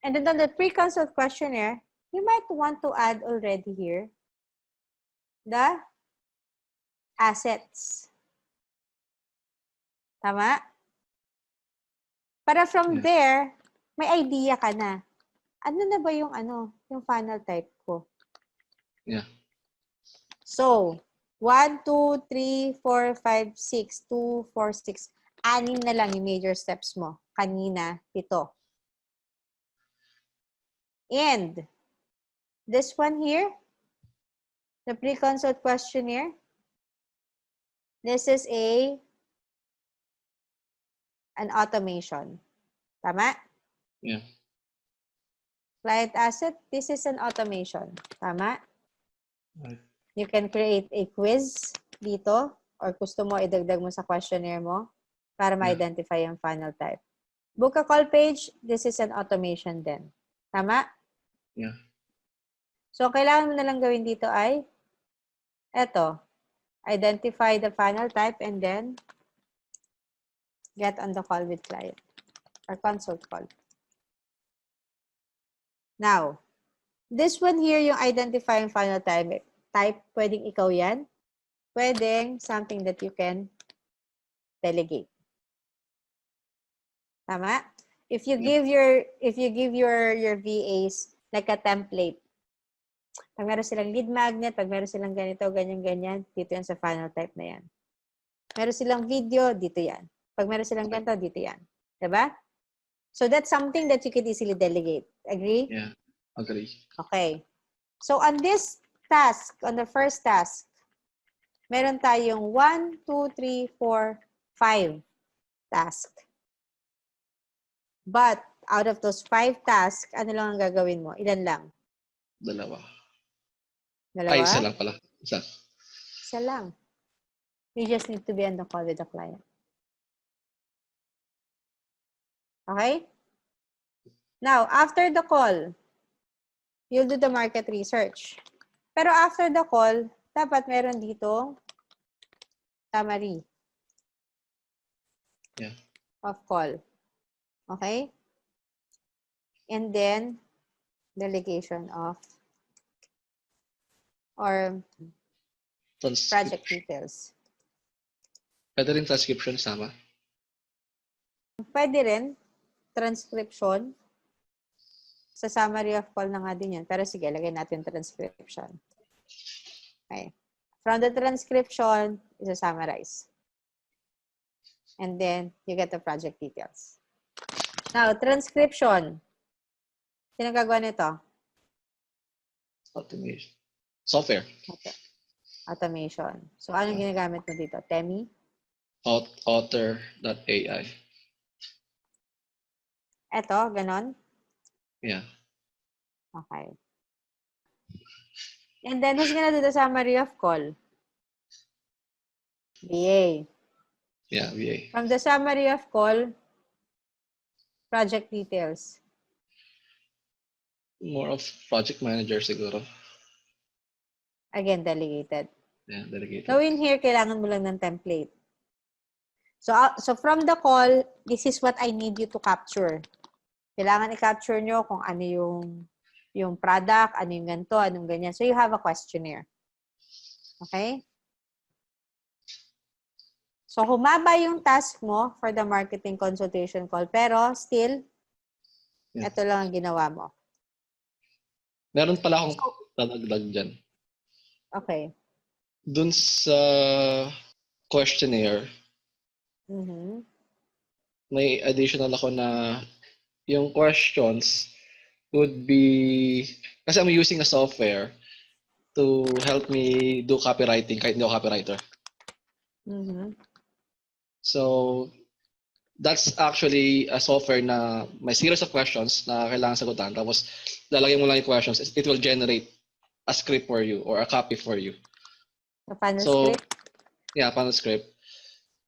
And then on the pre-consult questionnaire, you might want to add already here the assets. Tama? Para from there, may idea ka na. Ano na ba yung funnel type ko? Yeah. So, 1, 2, 3, 4, 5, 6, 2, 4, 6. 6 na lang yung major steps mo. Kanina, 7. And, this one here, the pre-consult questionnaire, this is an automation. Tama? Yeah. Client asset, this is an automation. Tama? Right. You can create a quiz dito or gusto mo idagdag mo sa questionnaire mo para ma-identify yung funnel type. Book a call page, this is an automation din. Tama? Yeah. So, kailangan mo na lang gawin dito ay eto. Identify the funnel type and then get on the call with client or consult call. Now, this one here, yung identifying funnel type, pwedeng ikaw yan. Pwedeng something that you can delegate. Tama? If you give your VAs like a template, pag meron silang lead magnet, pag meron silang ganito, ganyan, dito yan sa funnel type na yan. Meron silang video, dito yan. Pag meron silang ganito, dito yan. Diba? So that's something that you could easily delegate. Agree? Yeah, agree. Okay. So on this task, on the first task, meron tayong 1, 2, 3, 4, 5 tasks. But out of those 5 tasks, ano lang ang gagawin mo? Ilan lang? Dalawa. Dalawa? Ay, isa lang pala. Isa lang. You just need to be on the call with the client. Okay? Now, after the call, you'll do the market research. Pero after the call, dapat meron dito summary Yeah. of call. Okay? And then, delegation of or project details. Pwede rin transcription sama. Pwede rin, transcription. Sa summary of call na nga din yan. Pero sige, lagay natin transcription. Okay. From the transcription, isa-summarize. And then, you get the project details. Now, transcription. Sino gagawa nito? Automation. Software. Okay. Automation. So, anong ginagamit mo dito? Temi? Author.ai. Eto, ganon? Yeah. Okay. And then, who's gonna do the summary of call? VA. Yeah, VA. From the summary of call, project details. More of project manager siguro. Again, delegated. Yeah, delegated. So, in here, kailangan mo lang ng template. So from the call, this is what I need you to capture. Kailangan i-capture nyo kung ano yung product, ano yung ganito, anong ganyan. So, you have a questionnaire. Okay? So, humaba yung task mo for the marketing consultation call. Pero, still, ito lang ang ginawa mo. Meron pala akong dadagdag dyan. Okay. Dun sa questionnaire, may additional ako na yung questions would be, kasi I'm using a software to help me do copywriting kahit hindi ako copywriter. So, that's actually a software na may series of questions na kailangan sagutan. Tapos, lalagyan mo lang yung questions. It will generate a script for you or a copy for you. A final script? Yeah, final script.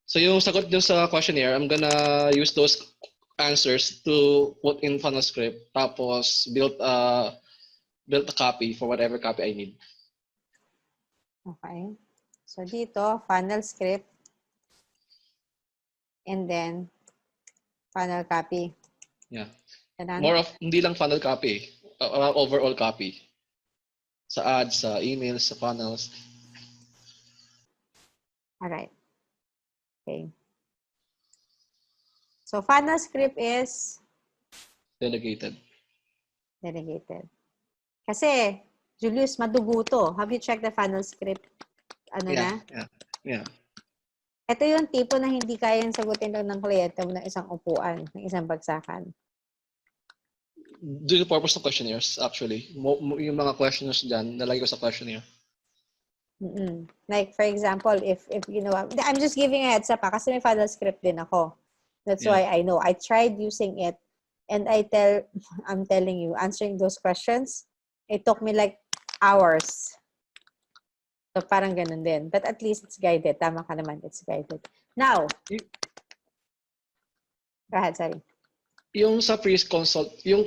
So, yung sagot nyo sa questionnaire, I'm gonna use those answers to put in final script. Tapos, build a copy for whatever copy I need. Okay. So, dito, final script. And then, final copy. Yeah. Ganun? More of, hindi lang final copy. Overall copy. Sa ads, sa emails, sa funnels. Alright. Okay. So, final script is Delegated. delegated. Kasi, Julius, madugo to. Have you checked the final script? Ano na? Yeah. Ito yung tipo na hindi kayang sagutin lang ng kliyente mo ng isang upuan, ng isang bagsakan. Do the purpose of questionnaires, actually. Yung mga questionnaires dyan, nalagay ko sa questionnaire. Like, for example, if ginawa, I'm just giving a heads up kasi may final script din ako. That's why I know. I tried using it and I'm telling you, answering those questions, it took me like hours. So, parang ganun din. But at least it's guided. Tama ka naman, it's guided. Now, go ahead, sorry. Yung sa pre-consult, yung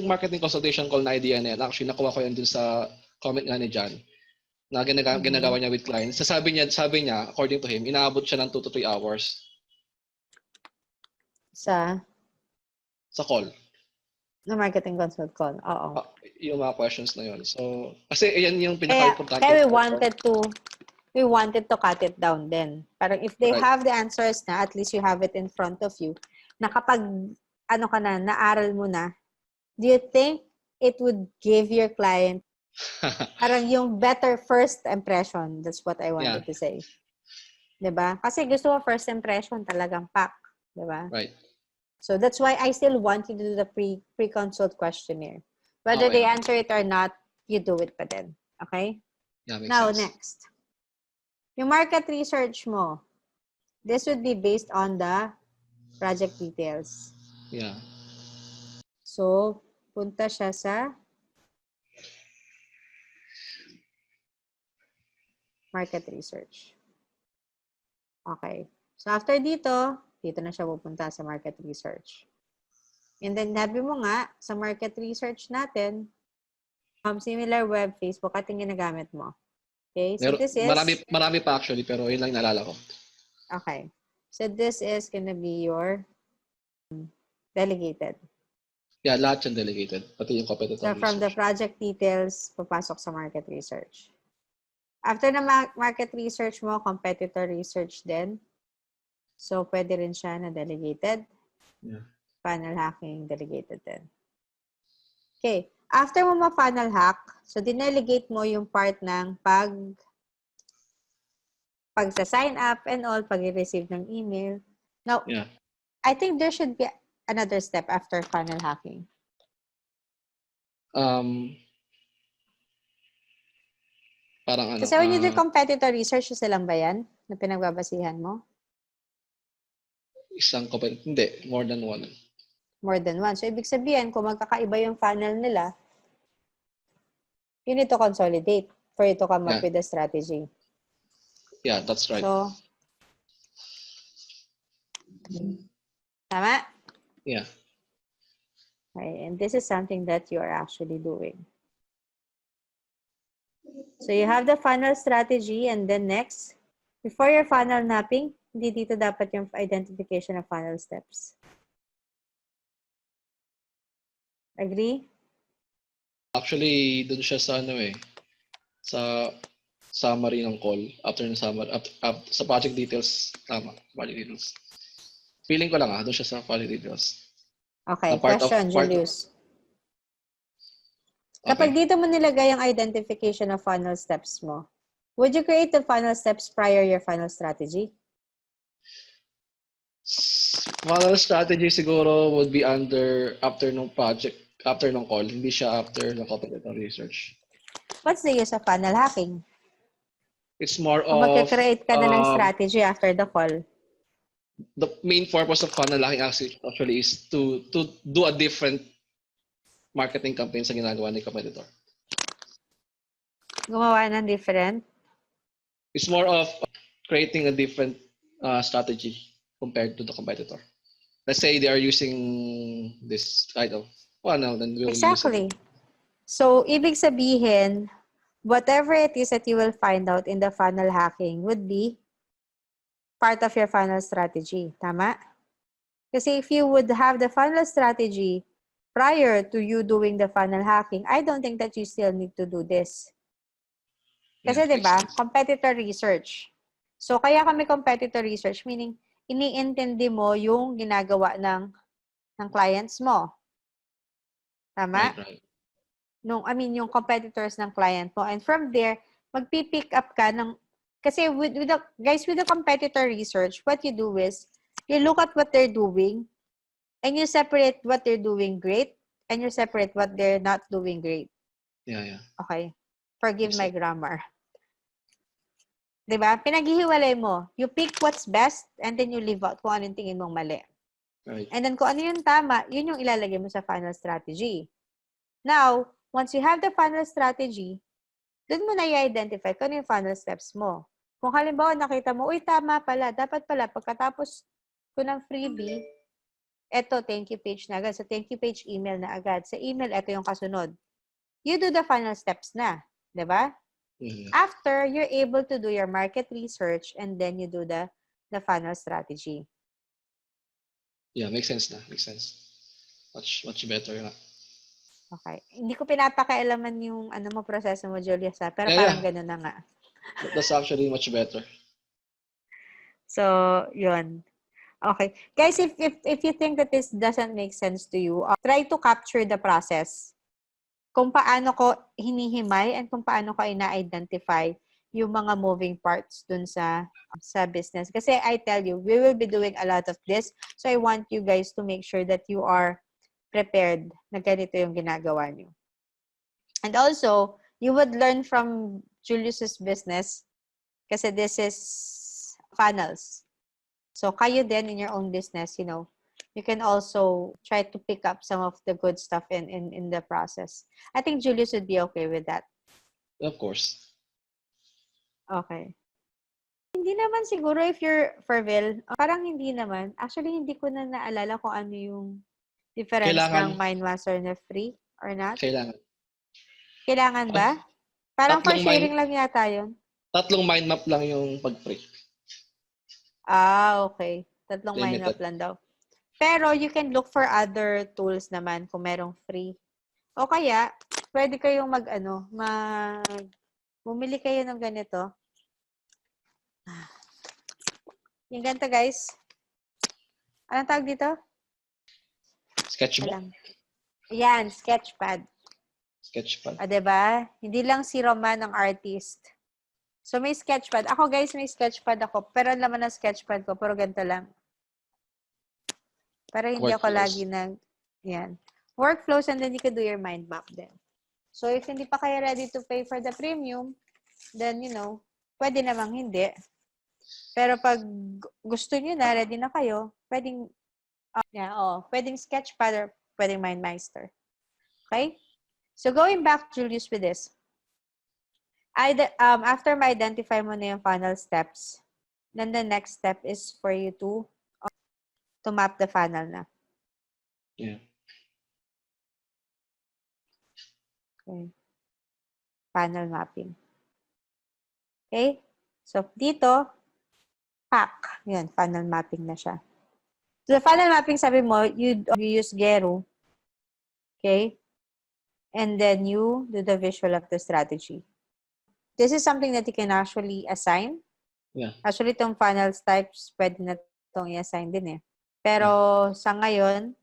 marketing consultation call na idea na yan, actually, nakuha ko yan dun sa comment nga ni John, na ginagawa niya with clients. Sabi niya, according to him, inaabot siya ng 2 to 3 hours. Sa Call. na marketing consult call. Oo. Yung mga questions na yun. So, kasi yan yung Kaya pinaka-importante. we wanted to cut it down then. Parang if they have the answers na, at least you have it in front of you, na kapag, naaral mo na, do you think it would give your client parang yung better first impression? That's what I wanted to say. Diba? Kasi gusto mo first impression talagang pack. Diba? Right. So that's why I still want you to do the pre-consult questionnaire. Whether they answer it or not, you do it pa din. Okay? Yeah, makes Now, sense. next. Yung market research mo, this would be based on the project details. Yeah. So, punta siya sa market research. Okay. So, after dito na siya pupunta sa market research. And then, sabi mo nga, sa market research natin, similar web, Facebook, at yung ginagamit mo. Okay, so this is... Marami pa actually, pero yun lang naalala ko. Okay. So this is gonna be your delegated. Yeah, lahat yung delegated. Pati yung competitor So from the research. project details, papasok sa market research. After na market research mo, competitor research din. So pwede rin siya na delegated. Yeah. Funnel hacking, delegated din. Okay. After mo ma-funnel hack, so dinelegate mo yung part ng pagsa-sign up and all, pag-receive ng email. Now, Yeah. I think there should be another step after funnel hacking. Parang ano. Kasi when you do competitor research, isa lang ba yan na pinagbabasihan mo? Isang competitor. Hindi, more than one. More than one. So, ibig sabihin, kung magkakaiba yung funnel nila, you need to consolidate for you to come up Yeah. with a strategy. Yeah, that's right. So, tama? Yeah. Okay. And this is something that you are actually doing. So, you have the funnel strategy and then next, before your funnel mapping, hindi dito dapat yung identification of funnel steps. Agree? Actually, dun siya sa ano eh. Sa summary ng call. After ng summary. Sa project details. Tama. Project details. Feeling ko lang dun siya sa project details. Okay. Na part of- Question, part- Julius. Okay. Kapag dito mo nilagay ang identification of funnel steps mo, would you create the funnel steps prior your funnel strategy? Funnel strategy siguro would be after nung project, after nung call. Hindi siya after ng competitor research. What's the use of funnel hacking? It's more Kung of magka-create ka na ng strategy after the call. the main purpose of funnel hacking actually is to do a different marketing campaign sa ginagawa ni competitor. Gumawa ng different. It's more of creating a different strategy compared to the competitor. Let's say they are using this title. Well, no, then we'll use Exactly. it. So, ibig sabihin, whatever it is that you will find out in the funnel hacking would be part of your funnel strategy. Tama? Kasi if you would have the funnel strategy prior to you doing the funnel hacking, I don't think that you still need to do this. Kasi Yeah, 'di ba, makes sense. competitor research. So kaya kami competitor research meaning iniintindi mo yung ginagawa ng clients mo. Tama? Right. Yung competitors ng client mo. And from there, magpi-pick up ka ng kasi with the competitor research, what you do is you look at what they're doing and you separate what they're doing great and you separate what they're not doing great. Yeah. Okay. Forgive Makes my sense. grammar. 'Di ba? Pinaghihiwalay mo. You pick what's best and then you leave out kung anong tingin mong mali. Right. And then kung ano yung tama, yun yung ilalagay mo sa funnel strategy. Now, once you have the funnel strategy, dun mo na i-identify kung ano yung funnel steps mo. Kung halimbawa nakita mo, uy, tama pala, dapat pala, pagkatapos ko ng freebie, eto, thank you page na agad. Sa thank you page, email na agad. Sa email, eto yung kasunod. You do the funnel steps na. 'Di ba? Mhm. After, you're able to do your market research and then you do the funnel strategy. Yeah, makes sense na. Makes sense. Much better na. Okay. Hindi ko pinapakialaman yung proseso mo, Julius, ha? Pero Yeah. parang gano'n na nga. That's actually much better. So, yun. Okay. Guys, if you think that this doesn't make sense to you, try to capture the process. Kung paano ko hinihimay and kung paano ko ina-identify yung mga moving parts dun sa business. Kasi I tell you, we will be doing a lot of this. So I want you guys to make sure that you are prepared na ganito yung ginagawa nyo. And also, you would learn from Julius's business kasi this is funnels. So kayo din in your own business, you can also try to pick up some of the good stuff in the process. I think Julius would be okay with that. Of course. Okay. Hindi naman siguro if you're Ferville, parang hindi naman. Actually, hindi ko na naalala kung ano yung Difference Kailangan. ng MindMaster na free or not? Kailangan. Kailangan ba? Parang for Tatlong sharing lang yata yun. Tatlong mind map lang yung pag-pre. Okay. Tatlong mind Limited. map lang daw. Pero you can look for other tools naman kung merong free. O kaya, pwede kayong bumili kayo ng ganito. Yung ganito, guys. Anong tawag dito? Sketchbook. Alam. Yan, sketchpad. Sketchpad. Diba? Hindi lang si Roman ang artist. So, may sketchpad. Ako, guys, may sketchpad ako. Pero ang laman ng sketchpad ko, pero ganito lang. Pero hindi ako Workflows. lagi yan. Workflows, and then you can do your mind map din. So, if hindi pa kayo ready to pay for the premium, then, pwede namang hindi. Pero pag gusto nyo na, ready na kayo, pwedeng, pwedeng sketchpad or pwedeng MindMeister. Okay? So, going back, Julius, with this. After ma-identify mo na yung funnel steps, then the next step is for you to map the funnel na. Yeah. Okay. Funnel mapping. Okay? So, dito, pack. Yan, funnel mapping na siya. So, the funnel mapping, sabi mo, you use Gero. Okay? And then you do the visual of the strategy. This is something that you can actually assign. Yeah. Actually, itong funnel types, pwede na itong i-assign din eh. Pero sa ngayon,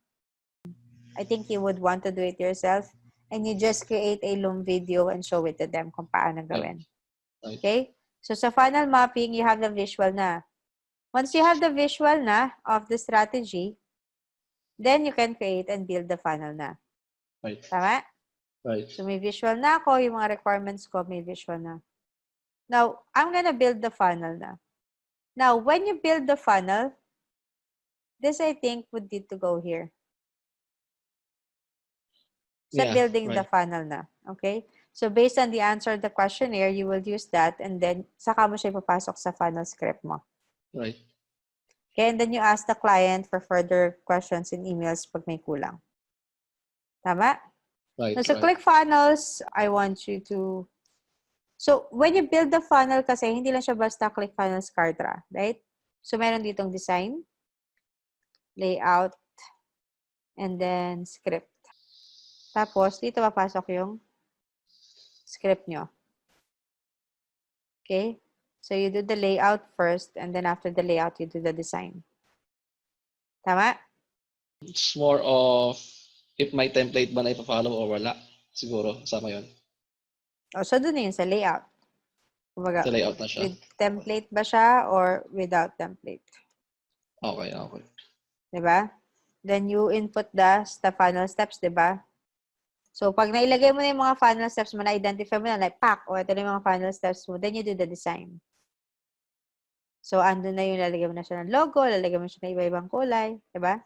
I think you would want to do it yourself and you just create a long video and show it to them kung paano gawin. Right. Okay? So sa funnel mapping, you have the visual na. Once you have the visual na of the strategy, then you can create and build the funnel na. Right. Tama? Right. So may visual na ako, yung mga requirements ko, may visual na. Now, I'm gonna build the funnel na. Now, when you build the funnel, this I think would need to go here. Sa building the funnel na. Okay? So, based on the answer of the questionnaire, you will use that and then saka mo siya ipapasok sa funnel script mo. Right. Okay? And then you ask the client for further questions in emails pag may kulang. Tama? Right. So, Right. ClickFunnels, I want you to... So, when you build the funnel kasi, hindi lang siya basta ClickFunnels Kartra, right? So, meron ditong design, layout, and then script. Tapos, dito papasok yung script nyo. Okay? So, you do the layout first, and then after the layout, you do the design. Tama? It's more of if my template ba na ipa-follow or wala. Siguro, sama yun. So, doon na yun sa layout. Kumbaga, Sa layout na siya. with template ba siya or without template? Okay, okay. Diba? Then, you input the funnel steps, diba? So, pag nailagay mo na yung mga funnel steps mo, na-identify mo na, like, pack, o ito na yung mga funnel steps mo, then you do the design. So, andun na yung lalagay mo na siya ng logo, lalagay mo siya ng iba-ibang kulay, diba?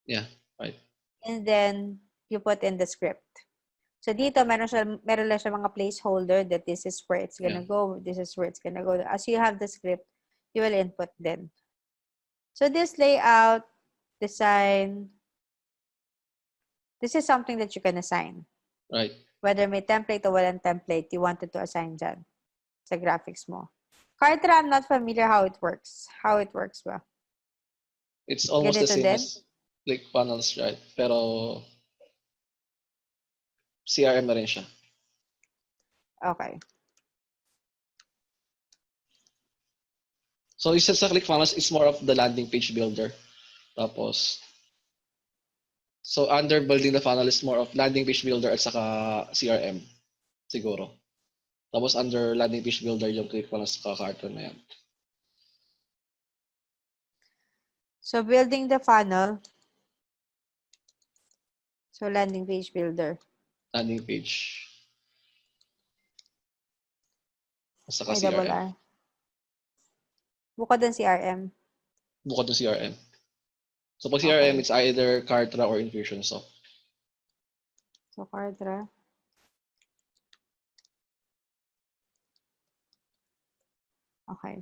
Yeah, right. And then, you put in the script. So, dito, meron lang siya mga placeholder that this is where it's gonna go, this is where it's gonna go. As you have the script, you will input then. So, this layout, design, this is something that you can assign. Right. Whether may template o walang template, you wanted to assign dyan sa graphics mo. Kartra, I'm not familiar how it works. How it works ba? It's almost Ganito the same din? as ClickFunnels, right? Pero CRM na rin siya. Okay. So, isa sa ClickFunnels is more of the landing page builder. Tapos, so under building the funnel is more of landing page builder at saka CRM. Siguro. Tapos under landing page builder yung ClickFunnels saka carton na yan. So, building the funnel. So, landing page builder. Landing page. At saka May double CRM. R. Bukod ng CRM. Bukod ng CRM. So pag Okay. CRM, it's either Kartra or Infusionsoft. So, Kartra. Okay.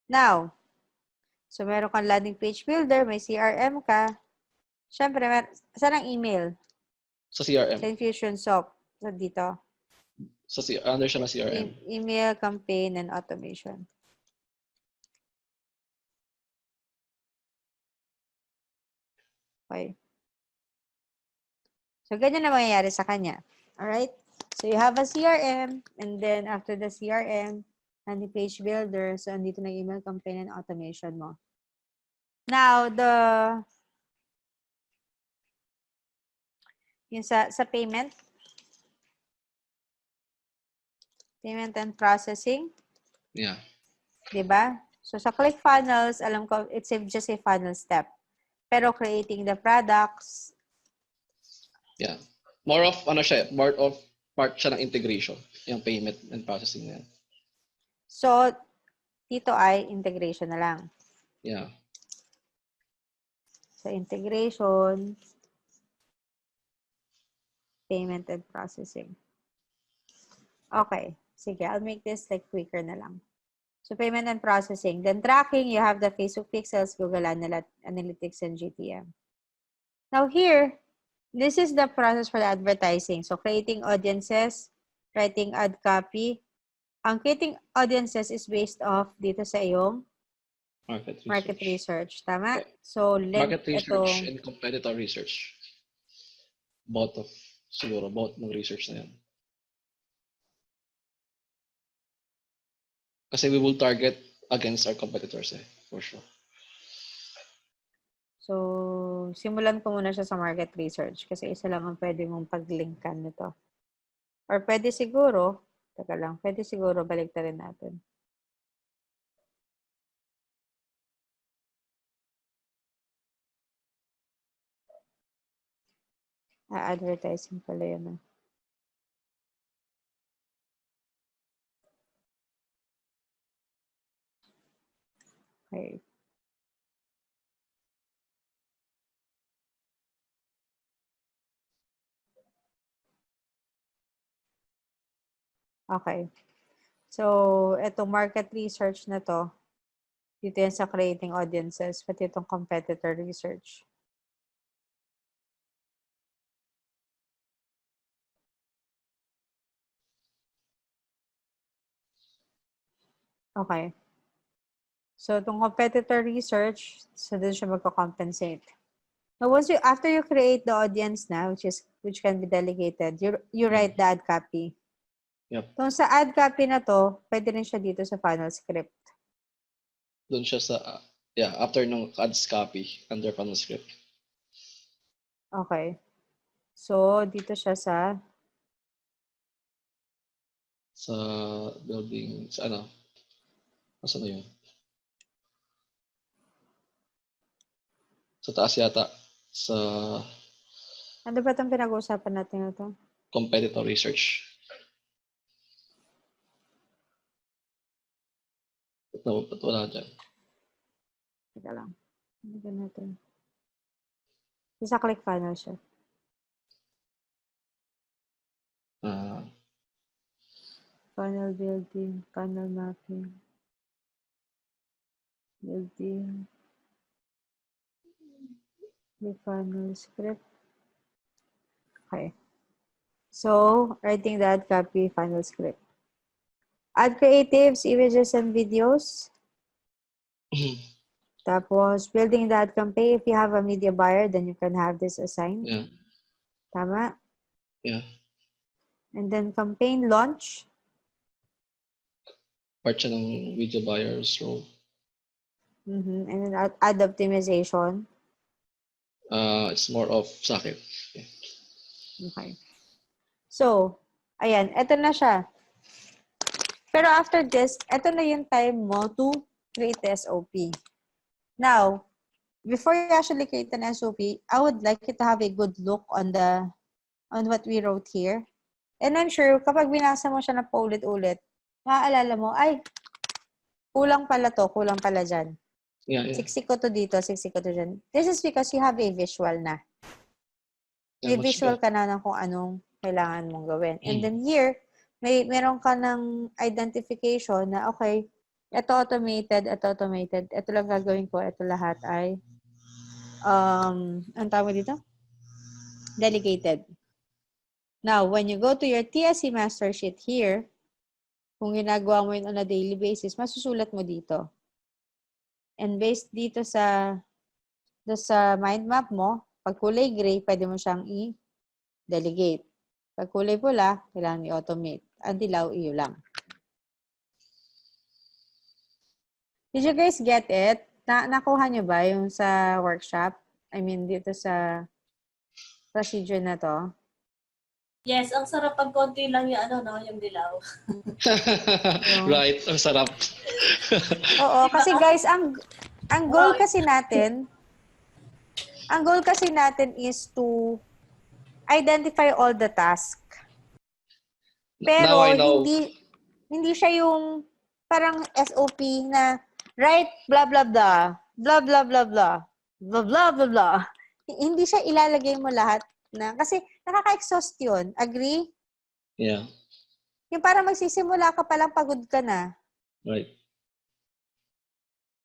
Now, so meron kang landing page builder, may CRM ka. Siyempre, saan ang email? Sa CRM. Sa Infusionsoft. So, dito. Under siya na CRM. Email, campaign, and automation. Okay. So, ganyan na mangyayari sa kanya. Alright? So, you have a CRM, and then after the CRM, and the page builder, so, andito na email campaign and automation mo. Now, yung sa payment and processing, Yeah. diba? So, sa ClickFunnels, alam ko, it's just a funnel step. Pero creating the products, Yeah. More of part siya ng integration, yung payment and processing na yan. so, dito ay integration na lang. Yeah. So, integration, payment and processing. Okay. Sige, I'll make this like quicker na lang. So, payment and processing. Then, tracking, you have the Facebook Pixels, Google Analytics, and GTM. Now, here, this is the process for the advertising. So, creating audiences, writing ad copy. Ang creating audiences is based off dito sa iyong market research. Tama? So, Market research ito, and competitor research. Both ng research na yan. Kasi we will target against our competitors for sure. so, simulan ko muna siya sa market research kasi isa lang ang pwede mong pag-linkan nito. Or pwede siguro, balik na rin natin. Advertising pala yun. Okay. Okay. So, itong market research na to, dito yan sa creating audiences, pati itong competitor research. Okay. So, itong competitor research, so dun siya magko-compensate. Now, after you create the audience na, which can be delegated, you write the ad copy. Yep. Kung sa ad copy na to, pwede rin siya dito sa funnel script. Doon siya sa, after ng ads copy, under funnel script. Okay. So, dito siya sa building, Nasaan na yun? Sa taas yata. Sa ano ba itong pinag-uusapan natin ito? competitor research. Ba't wala dyan? Teka lang. Ano ba natin? Sa ClickFunnels siya. Funnel building, funnel mapping, building, the funnel script. Okay. So, writing the ad copy, funnel script. Ad creatives, images, and videos. Tapos, building the ad campaign. If you have a media buyer, then you can have this assigned. Yeah. Tama? Yeah. And then, campaign launch. Part siya ng video buyers role. And then, ad optimization. It's more of sa akin. Yeah. Okay. So, ayan. Ito na siya. Pero after this, ito na yung time mo to create the SOP. Now, before you actually create an SOP, I would like you to have a good look on what we wrote here. And I'm sure, kapag binasa mo siya na paulit-ulit, maaalala mo, ay, kulang pala to, kulang pala dyan. Yeah. Siksik ko to dito, siksik ko to dyan. This is because you have a visual na. May visual ka na ng kung anong kailangan mong gawin. And then here, meron ka ng identification na, okay, ito automated, ito lang gagawin ko, ito lahat ay ang tawag dito? Delegated. Now, when you go to your TSC master sheet here, kung ginagawa mo yun on a daily basis, masusulat mo dito. And based dito sa mind map mo, pag kulay gray, pwede mo siyang i-delegate. Pag kulay pula, kailangan i-automate. Ang dilaw, iyo lang. Did you guys get it? Nakuha nyo ba yung sa workshop? I mean, dito sa procedure na to? Yes, ang sarap pag konti lang yung ano, no, yung dilaw. Right, ang sarap. Oo, kasi guys, ang goal kasi natin, is to identify all the task. Pero Now I know. hindi siya yung parang SOP na right blah blah blah, blah blah blah blah, blah blah blah blah. Hindi siya ilalagay mo lahat na kasi nakaka-exhaust 'yun. Agree? Yeah, Yung parang magsisimula ka pa lang pagod ka na. right.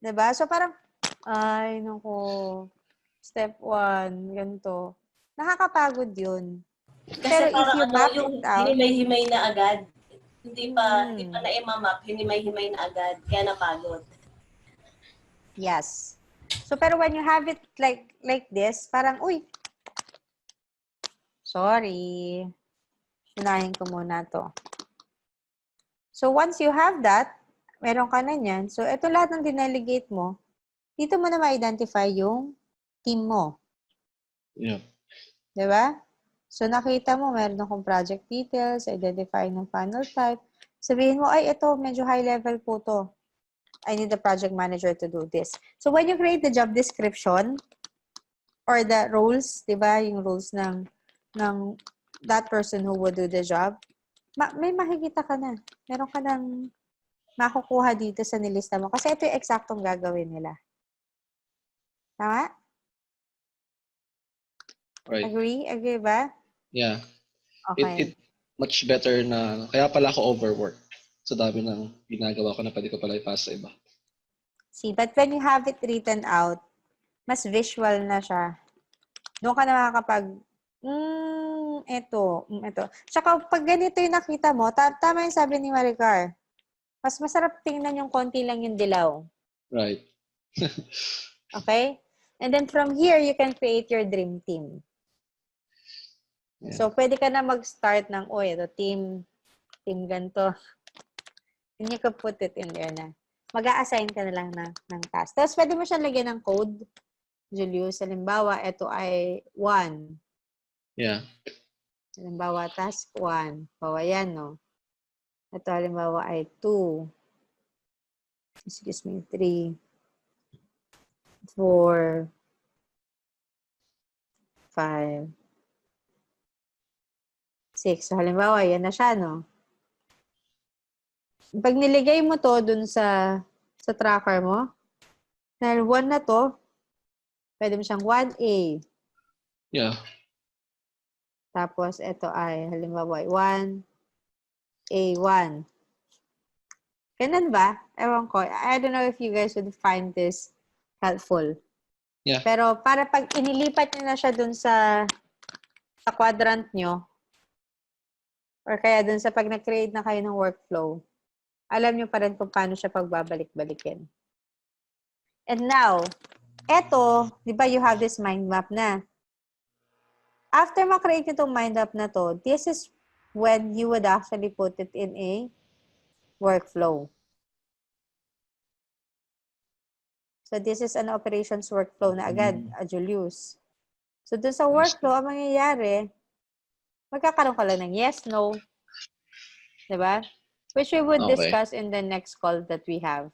'Di ba? So parang ay nako, step 1, ganito. Nakakapagod 'yun. Kasi Pero if parang you ano, map yung it out, hinimay-himay na agad. Hindi pa na-imamap, hinimay-himay na agad. Kaya napagod. yes. So pero when you have it like this, parang uy, sorry. Unahin ko muna to. So once you have that, meron ka na niyan. So ito lahat ng dinelegate mo, dito mo na ma-identify yung team mo. Yeah. 'Di ba? So nakita mo, meron akong project details, identify ng panel type. Sabihin mo, ay, ito, medyo high level po to. I need the project manager to do this. So when you create the job description or the roles, 'di ba, yung roles ng that person who would do the job, may makikita ka na. Meron ka nang makukuha dito sa nilista mo. Kasi ito yung eksaktong gagawin nila. Tama? Right. Agree? Agree ba? Yeah. Okay. It much better na, kaya pala ako overwork. Sa dami ng ginagawa ko na pwede ko pala ipasa sa iba. See, but when you have it written out, mas visual na siya. Doon ka na makakapag, ito. Tsaka pag ganito yung nakita mo, tama yung sabi ni Maricar, mas masarap tingnan yung konti lang yung dilaw. Right. Okay? And then from here, you can create your dream team. Yeah. So, pwede ka na mag-start ng, ito, team ganito. And you can put it in there na. Mag-a-assign ka na lang ng task. Tapos, pwede mo siyang lagyan ng code. Julius, halimbawa, ito ay 1. Yeah. Halimbawa, task 1. Bawa yan, no? Ito, halimbawa, ay 2. Excuse me, 3. 4. 5. 6. So, halimbawa, yan na siya, no? Pag niligay mo to dun sa tracker mo, dahil 1 na to, pwede mo siyang 1A. Yeah. Tapos, ito ay, halimbawa, 1A1. Ganun ba? Ewan ko. I don't know if you guys would find this helpful. Yeah. Pero para pag inilipat nyo na siya dun sa quadrant nyo, or kaya dun sa pag na-create na kayo ng workflow, alam nyo pa rin kung paano siya pagbabalik-balikin. And now, eto, di ba you have this mind map na? After ma-create itong mind map na to, this is when you would actually put it in a workflow. So, this is an operations workflow na agad, Julius. So, dun sa workflow, ang mangyayari, magkakaroon ka lang ng yes, no. Diba? Which we would Okay. discuss in the next call that we have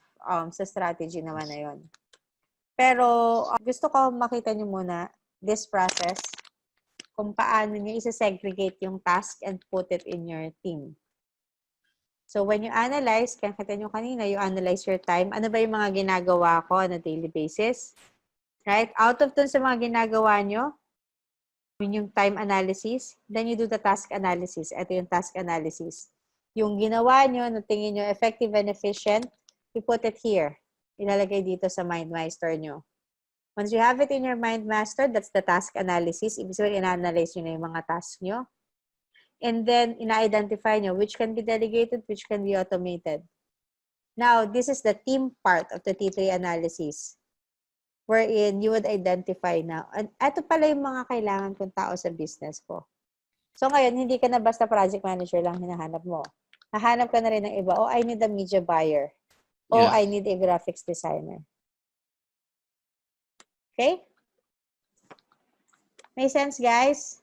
sa strategy naman na yun. Pero, gusto ko makita nyo muna this process kung paano nyo isa-segregate yung task and put it in your team. So, when you analyze, kaya kita nyo kanina, you analyze your time. Ano ba yung mga ginagawa ko on a daily basis? Right? Out of dun sa mga ginagawa nyo, yun yung time analysis. Then you do the task analysis. Ito yung task analysis. Yung ginawa nyo, na tingin nyo effective and efficient, you put it here. Ilalagay dito sa MindMeister nyo. Once you have it in your mind mastered, that's the task analysis. Ibig sabihin, ina-analyze nyo na yung mga task nyo. And then, ina-identify nyo which can be delegated, which can be automated. Now, this is the team part of the T3 analysis wherein you would identify now. And ito pala yung mga kailangan kong tao sa business ko. So ngayon, hindi ka na basta project manager lang hinahanap mo. Hahanap ka na rin ng iba. Oh, I need a media buyer. Oh, Yeah. I need a graphics designer. Okay? May sense, guys?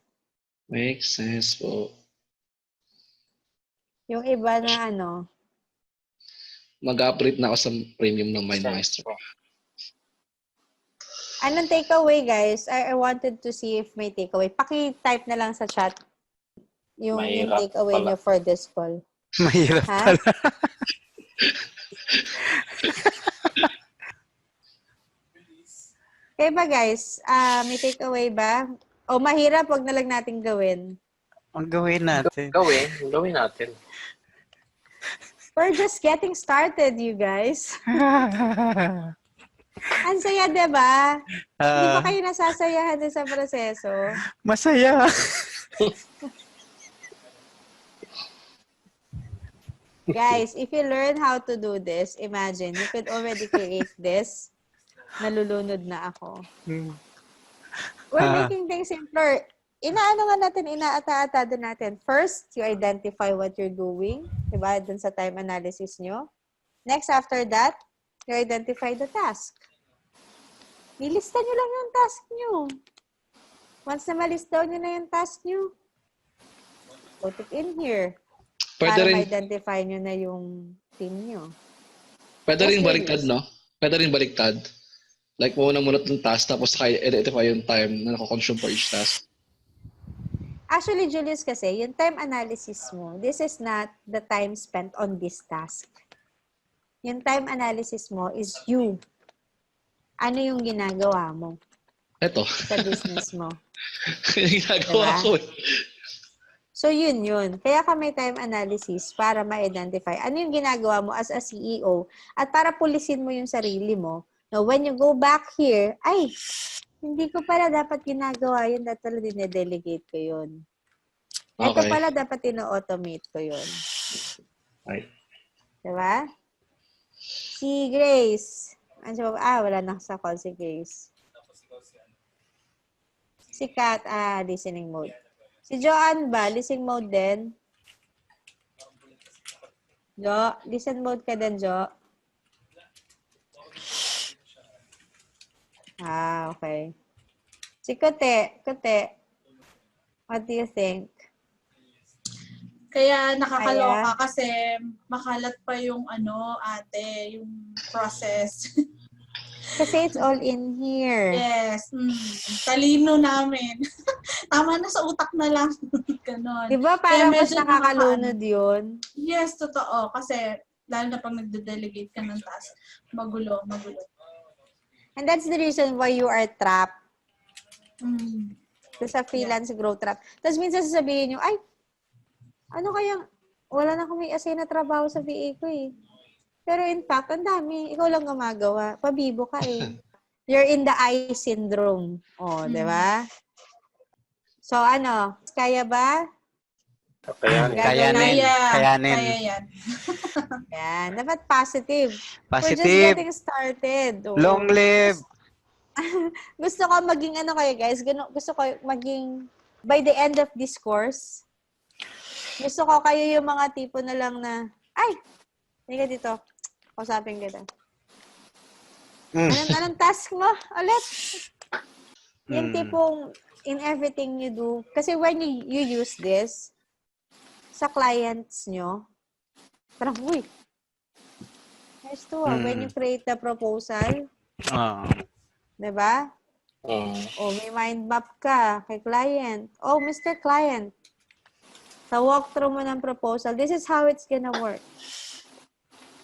Makes sense po. Yung iba na ano, Mag-upgrade na ako sa premium ng MindMaster. anong takeaway, guys? I wanted to see if may takeaway. Paki-type na lang sa chat yung Mahirap takeaway pala. nyo for this call. Mahirap Ha? pala. Okay ba, guys? May takeaway ba? O mahirap, wag na lang natin gawin. Ang gawin natin. Gawin natin. We're just getting started, you guys. Ang saya, diba? Hindi ba kayo nasasayahan din sa proseso? Masaya. Guys, if you learn how to do this, imagine, you could already create this. Nalulunod na ako. We're making things simpler. Inaano nga natin, inaata-atada natin. First, you identify what you're doing. Diba? Dun sa time analysis nyo. Next, after that, you identify the task. Nilista nyo lang yung task nyo. Once na malista nyo na yung task nyo, put it in here. Pwede Para rin, ma-identify nyo na yung team nyo. pwede Yes, rin Julius. baliktad, no? Pwede rin baliktad. Like, muna ng task, tapos identify yung time na nako-consume for each task. Actually, Julius, kasi, yung time analysis mo, this is not the time spent on this task. Yung time analysis mo is you. Ano yung ginagawa mo Eto. sa business mo? Yung ginagawa Diba? ko. So, yun. Kaya ka may time analysis para ma-identify ano yung ginagawa mo as a CEO at para pulisin mo yung sarili mo. Now, when you go back here, ay, hindi ko pala dapat ginagawa yun. Dapat pala dinedelegate ko yun. Ito Okay. pala dapat ino-automate ko yun. Right. Diba? Si Grace. Wala na sa call si Grace. Si Kat, listening mode. Si Joanne ba? Listening mode din? Jo, listen mode ka din, Jo. Okay. Si Kote, what do you think? Kaya nakakaloka kasi makalat pa yung ate, yung process. Kasi it's all in here. Yes. Talino namin. Tama na sa utak na lang. Ganon. Di ba parang Kaya mas medyo nakakalunod yun? Yes, totoo. Kasi lalo na pag nagde-delegate ka ng task, magulo. And that's the reason why you are trapped Mm. sa freelance growth trap. Tapos minsan sasabihin nyo, ay, ano kaya, wala na akong may assign na trabaho sa VA ko eh. Pero in fact, ang dami. Ikaw lang gumagawa. Pabibo ka eh. You're in the I syndrome. Di ba? So kaya ba? Kayanin. Kayanin. Kayanin. Kaya yan. Yan. Dapat positive. We're just Positive. getting started. Oo. Long live. Gusto ko maging kayo guys. Gusto ko maging, by the end of this course, gusto ko kayo yung mga tipo na lang na, ay, hindi ka dito. Kausapin kita. Anong task mo? Ulit. Yung tipong, in everything you do, kasi when you use this, sa clients nyo, parang, uy, nice to when you create the proposal, diba? O, may mind map ka kay client. Oh, Mr. Client, sa walkthrough mo ng proposal, this is how it's gonna work.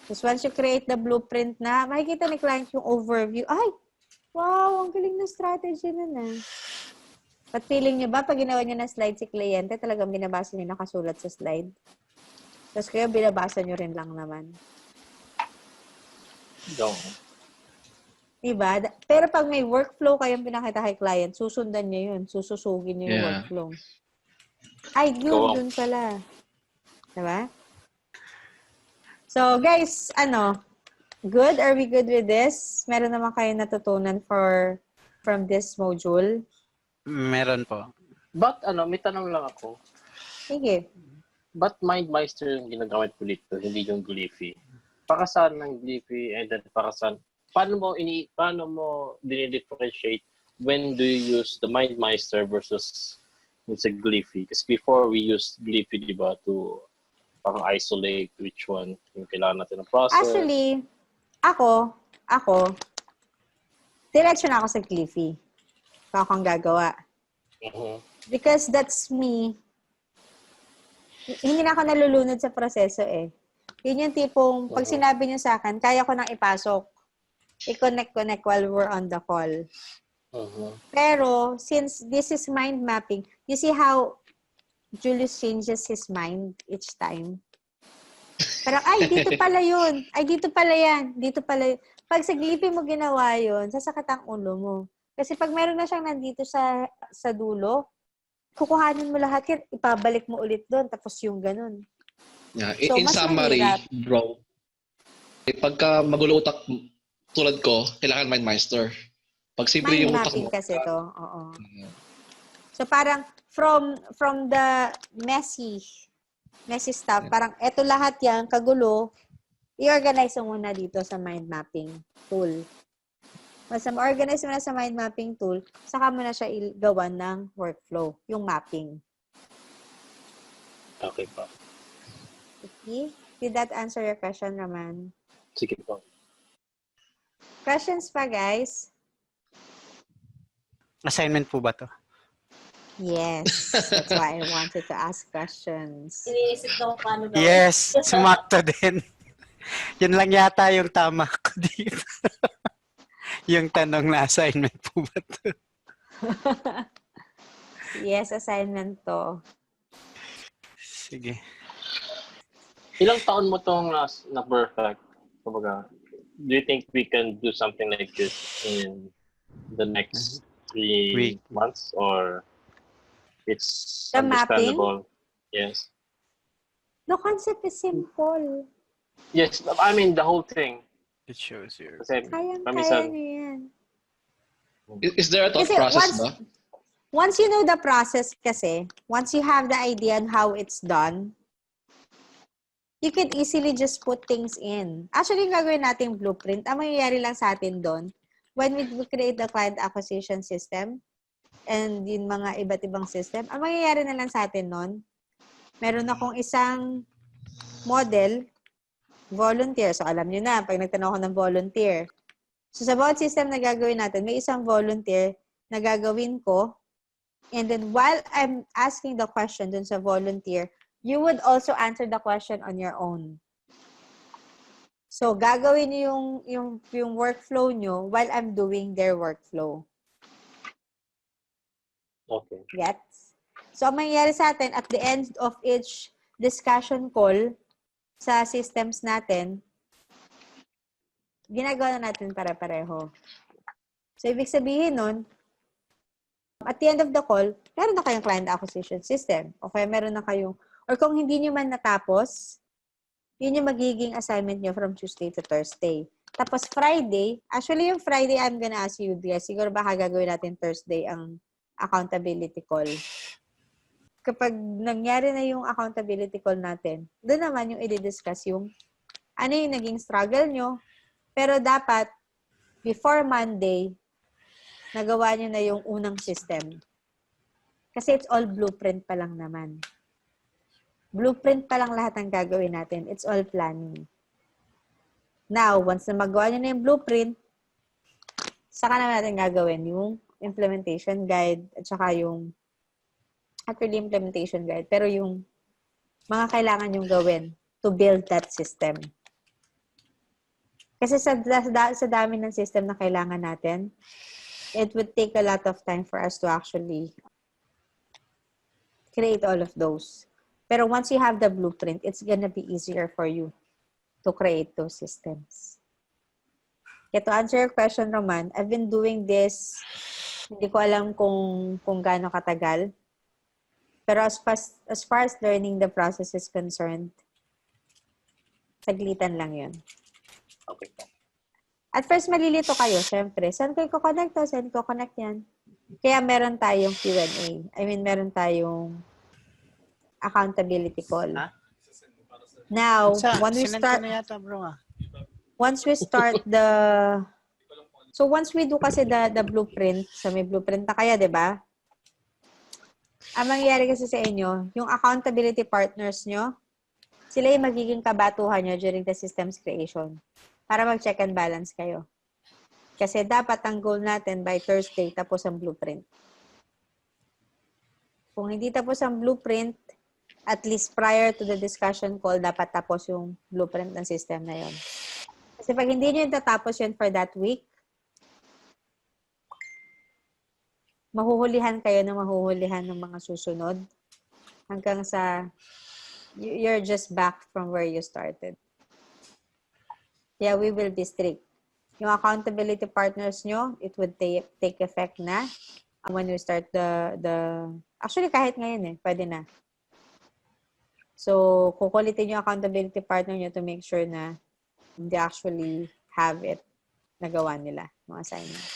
Because once you create the blueprint na, makikita ni client yung overview. Ay, wow, ang galing na strategy nun ah. But feeling nyo ba, pag ginawa nyo na slide si kliyente, talagang binabasa nyo nakasulat sa slide? Tapos kayo, binabasa nyo rin lang naman. Diba? Pero pag may workflow kayong pinakita kay client, susundan niya yun. Sususugin niya yung Yeah. workflow. Ay, yun, dun pala. Diba? So, guys, good? Are we good with this? Meron naman kayo natutunan from this module? Meron po. But may tanong lang ako. Sige. Ba't MindMeister yung ginagamit ko dito, hindi yung Gleefy? Para saan ng Gleefy and then para saan? Paano mo dinidifferentiate when do you use the MindMeister versus it's a Gleefy? Because before we used Gleefy, di ba, to parang isolate which one yung kailangan natin ng process. Actually, ako, diretso na ako sa Cliffy. Kung akong gagawa. Because that's me. Hindi na ako nalulunod sa proseso eh. Yun yung tipong, pag sinabi niyo sa akin, kaya ko nang ipasok. I-connect while we're on the call. Pero, since this is mind mapping, you see how Julius changes his mind each time? Parang, ay, dito pala yun. Ay, dito pala yan. Dito pala yun. Pag sa Glippy mo ginawa yun, sasakit ang ulo mo. Kasi pag meron na siyang nandito sa dulo, kukuhanin mo lahat yan, ipabalik mo ulit doon, tapos yung ganun. Yeah. So, In mas summary, mahirap. bro, pagka magulo utak tulad ko, kailangan MindMeister. Pag simple Mind yung utak mapping mo. kasi to. Oo. So, parang from the messy stuff, parang eto lahat yan, kagulo, i-organize mo muna dito sa mind mapping tool. Once ma-organize mo na sa mind mapping tool, saka mo na siya igawa ng workflow, yung mapping. Okay pa. Okay? Did that answer your question, Raman? Sige po. Questions pa, guys? Assignment po ba to? Yes. That's why I wanted to ask questions. Iniisip ko paano gawin. Yes, sumakto din. Yun lang yata yung tama ko dito. Yung tanong na assignment po ba to? Yes, assignment to. Sige. Ilang taon mo tong na-perfect? Kumbaga, do you think we can do something like this in the next 3 months or it's The mapping? understandable? Yes. The concept is simple. Yes, I mean the whole thing. It shows your... Kasi Kayang-kaya niyo yan. Is there a thought Kasi process ba? once you know the process kasi, once you have the idea on how it's done, you can easily just put things in. Actually, yung gagawin natin blueprint, ang mangyayari lang sa atin doon, when we create the client acquisition system, and yung mga iba't ibang system, ang mangyayari na lang sa atin noon, meron akong isang model, volunteer. So, alam nyo na, pag nagtanong ako ng volunteer. So, sa bawat system na gagawin natin, may isang volunteer na gagawin ko. And then, while I'm asking the question dun sa volunteer, you would also answer the question on your own. So, gagawin nyo yung workflow nyo while I'm doing their workflow. okay. Gets? So, ang mangyayari sa atin, at the end of each discussion call sa systems natin, ginagawa na natin pare-pareho. So, ibig sabihin nun, at the end of the call, meron na kayong client acquisition system. O kaya meron na kayong, or kung hindi nyo man natapos, yun yung magiging assignment nyo from Tuesday to Thursday. Tapos Friday, actually yung Friday, I'm gonna ask you, guys, siguro baka gagawin natin Thursday ang accountability call. Kapag nangyari na yung accountability call natin, doon naman yung i-discuss yung ano yung naging struggle nyo. Pero dapat, before Monday, nagawa nyo na yung unang system. Kasi it's all blueprint pa lang naman. Blueprint pa lang lahat ng gagawin natin. It's all planning. Now, once na magawa nyo na yung blueprint, saka naman natin gagawin yung implementation guide at saka yung actually implementation guide, pero yung mga kailangan yung gawin to build that system. Kasi sa dami ng system na kailangan natin, it would take a lot of time for us to actually create all of those. Pero once you have the blueprint, it's gonna be easier for you to create those systems. to answer your question, Roman, I've been doing this, hindi ko alam kung gaano katagal. Pero as far as learning the process is concerned, saglitan lang yun. Okay po. At first, malilito kayo, syempre. Saan ko i-connect to? Saan ko connect yan? Kaya meron tayong Q&A. I mean, meron tayong accountability call. Ha? Now, Sinend ko na yata, bro. once we start so once we do kasi the blueprint, may blueprint na kaya, di ba? Ang mangyayari kasi sa inyo, yung accountability partners nyo, sila yung magiging kabatuhan nyo during the systems creation para mag-check and balance kayo. Kasi dapat ang goal natin by Thursday, tapos ang blueprint. Kung hindi tapos ang blueprint, at least prior to the discussion call, dapat tapos yung blueprint ng system na yon. Kasi pag hindi nyo tatapos yun for that week, mahuhulihan kayo ng mga susunod hanggang sa you're just back from where you started. Yeah, we will be strict. Yung accountability partners nyo, it would take effect na when we start actually kahit ngayon pwede na. So, kukulitin yung accountability partner nyo to make sure na they actually have it nagawa nila, mga assignment.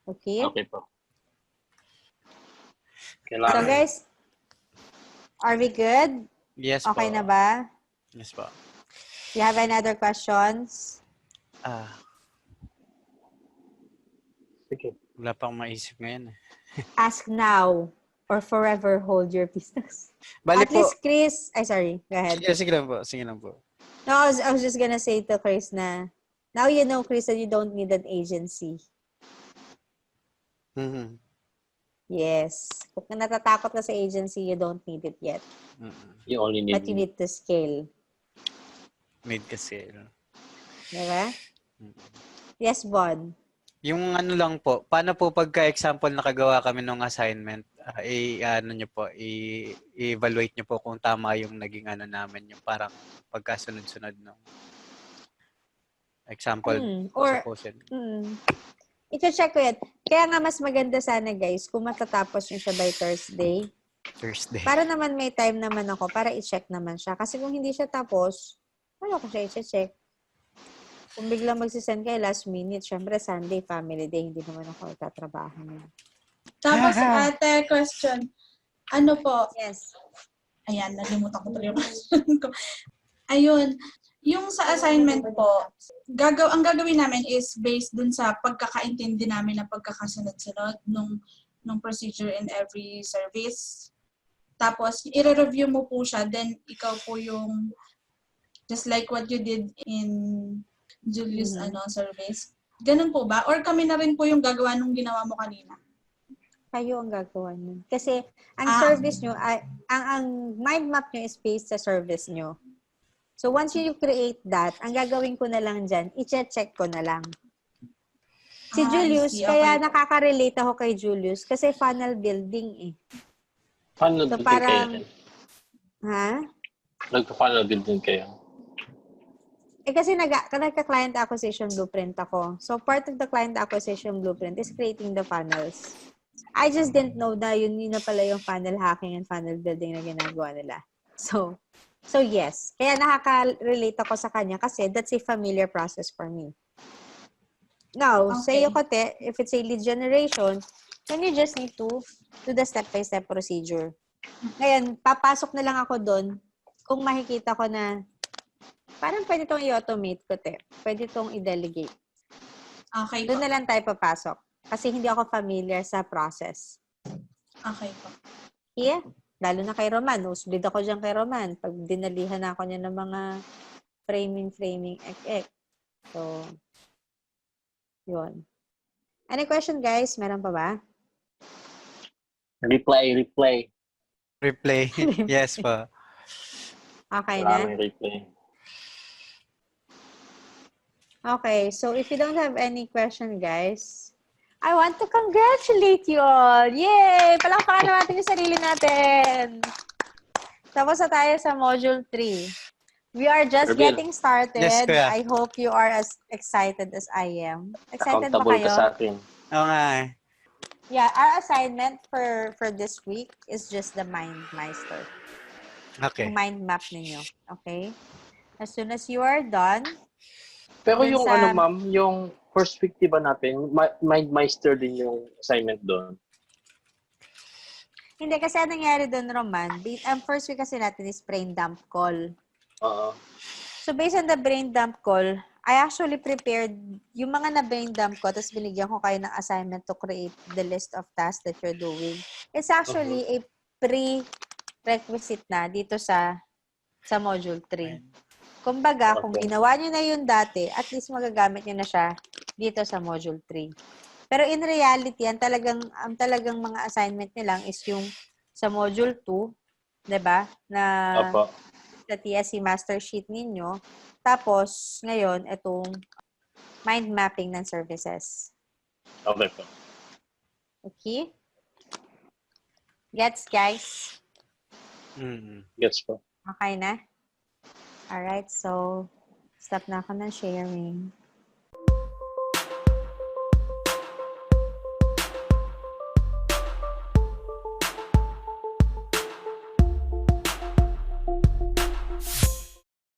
Okay? Okay po. So guys, are we good? Yes Okay po. na ba? Yes po. You have any other questions? Sige. Wala pang maisip ngayon. Ask now or forever hold your business. Bali At po. least Chris, sorry, go ahead. Sige lang po. Sige lang po. No, I was just gonna say to Chris na, now you know, Chris, that you don't need an agency. Mhm. Yes. Kung natatakot ka sa agency, you don't need it yet. You only need But you need to scale. Made kasi. Diba? Yes, Bon. Yung ano lang po, paano po pagka-example nakagawa kami ng assignment, i-evaluate nyo po kung tama yung naging ano namin, yung parang pagkasunod-sunod ng example. Or, supposed. i-check ko yan. Kaya nga mas maganda sana guys, kung matatapos nyo siya by Thursday, para naman may time naman ako, para i-check naman siya. Kasi kung hindi siya tapos, ano ko siya i-check? Kung biglang magsisend kayo last minute, syempre Sunday, family day, hindi naman ako itatrabaho na. Tapos, ate, question. Ano po? Yes. Ayan, nalimutan ko tuloy yung question ko. Ayun, yung sa assignment po, ang gagawin namin is based dun sa pagkakaintindi namin na pagkakasunod-sunod nung procedure in every service. Tapos, i-review mo po siya, then ikaw po yung, just like what you did in Julius service. Ganun po ba? Or kami na rin po yung gagawa nung ginawa mo kanina? Kayo ang gagawa nun. Kasi, ang service nyo, ang mind map nyo is based sa service nyo. So, once you create that, ang gagawin ko na lang dyan, i-check ko na lang. Si Julius, kaya nakaka-relate ako kay Julius kasi funnel building eh. Funnel So, building parang, kayo. ha? Nagpa-funnel building kayo. Kasi nagka-client acquisition blueprint ako. So, part of the client acquisition blueprint is creating the funnels. I just didn't know na yun na pala yung funnel hacking and funnel building na ginagawa nila. So yes. Kaya nakaka-relate ako sa kanya kasi that's a familiar process for me. Now, sa iyo, Kote, if it's a lead generation, then you just need to do the step-by-step procedure. Ngayon, papasok na lang ako doon kung makikita ko na parang pwede itong i-automate ko, pwede itong i-delegate. Okay Doon po. na lang tayo papasok. Kasi hindi ako familiar sa process. Okay po. Yeah. Lalo na kay Roman. Usbid ako dyan kay Roman. Pag dinalihan na ako niya ng mga framing, So, yun. Any question, guys? Meron pa ba? Replay. Yes po. Okay na? Maraming replay. Okay. So, if you don't have any question, guys, I want to congratulate you all. Yay! Palakpakan natin yung sarili natin. Tapos na tayo sa Module 3. We are just Erbil. getting started. Yes, kuya. I hope you are as excited as I am. Excited ba Accountable ka sa kayo? akin. Oo nga eh. Yeah, our assignment for this week is just the Mindmeister. Okay. Yung mind map ninyo. Okay? As soon as you are done, Pero dun yung sa- ma'am, yung perspective ba natin, Mindmeister din yung assignment doon. hindi kasi ang nangyari doon, Roman, ang first week kasi natin is brain dump call. Oo. So, based on the brain dump call, I actually prepared yung mga na-brain dump ko, tapos binigyan ko kayo ng assignment to create the list of tasks that you're doing. It's actually a prerequisite na dito sa module 3. Kumbaga, kung Okay. ginawa nyo na yun dati, at least magagamit nyo na siya dito sa module 3. Pero in reality, ang talagang mga assignment nyo lang is yung sa module 2, 'di ba? Na Opo. sa TSC master sheet ninyo. Tapos, ngayon, itong mind mapping ng services. Okay po. Okay? Gets, guys? Gets po. Okay na? Alright, so, stop na ako ng sharing.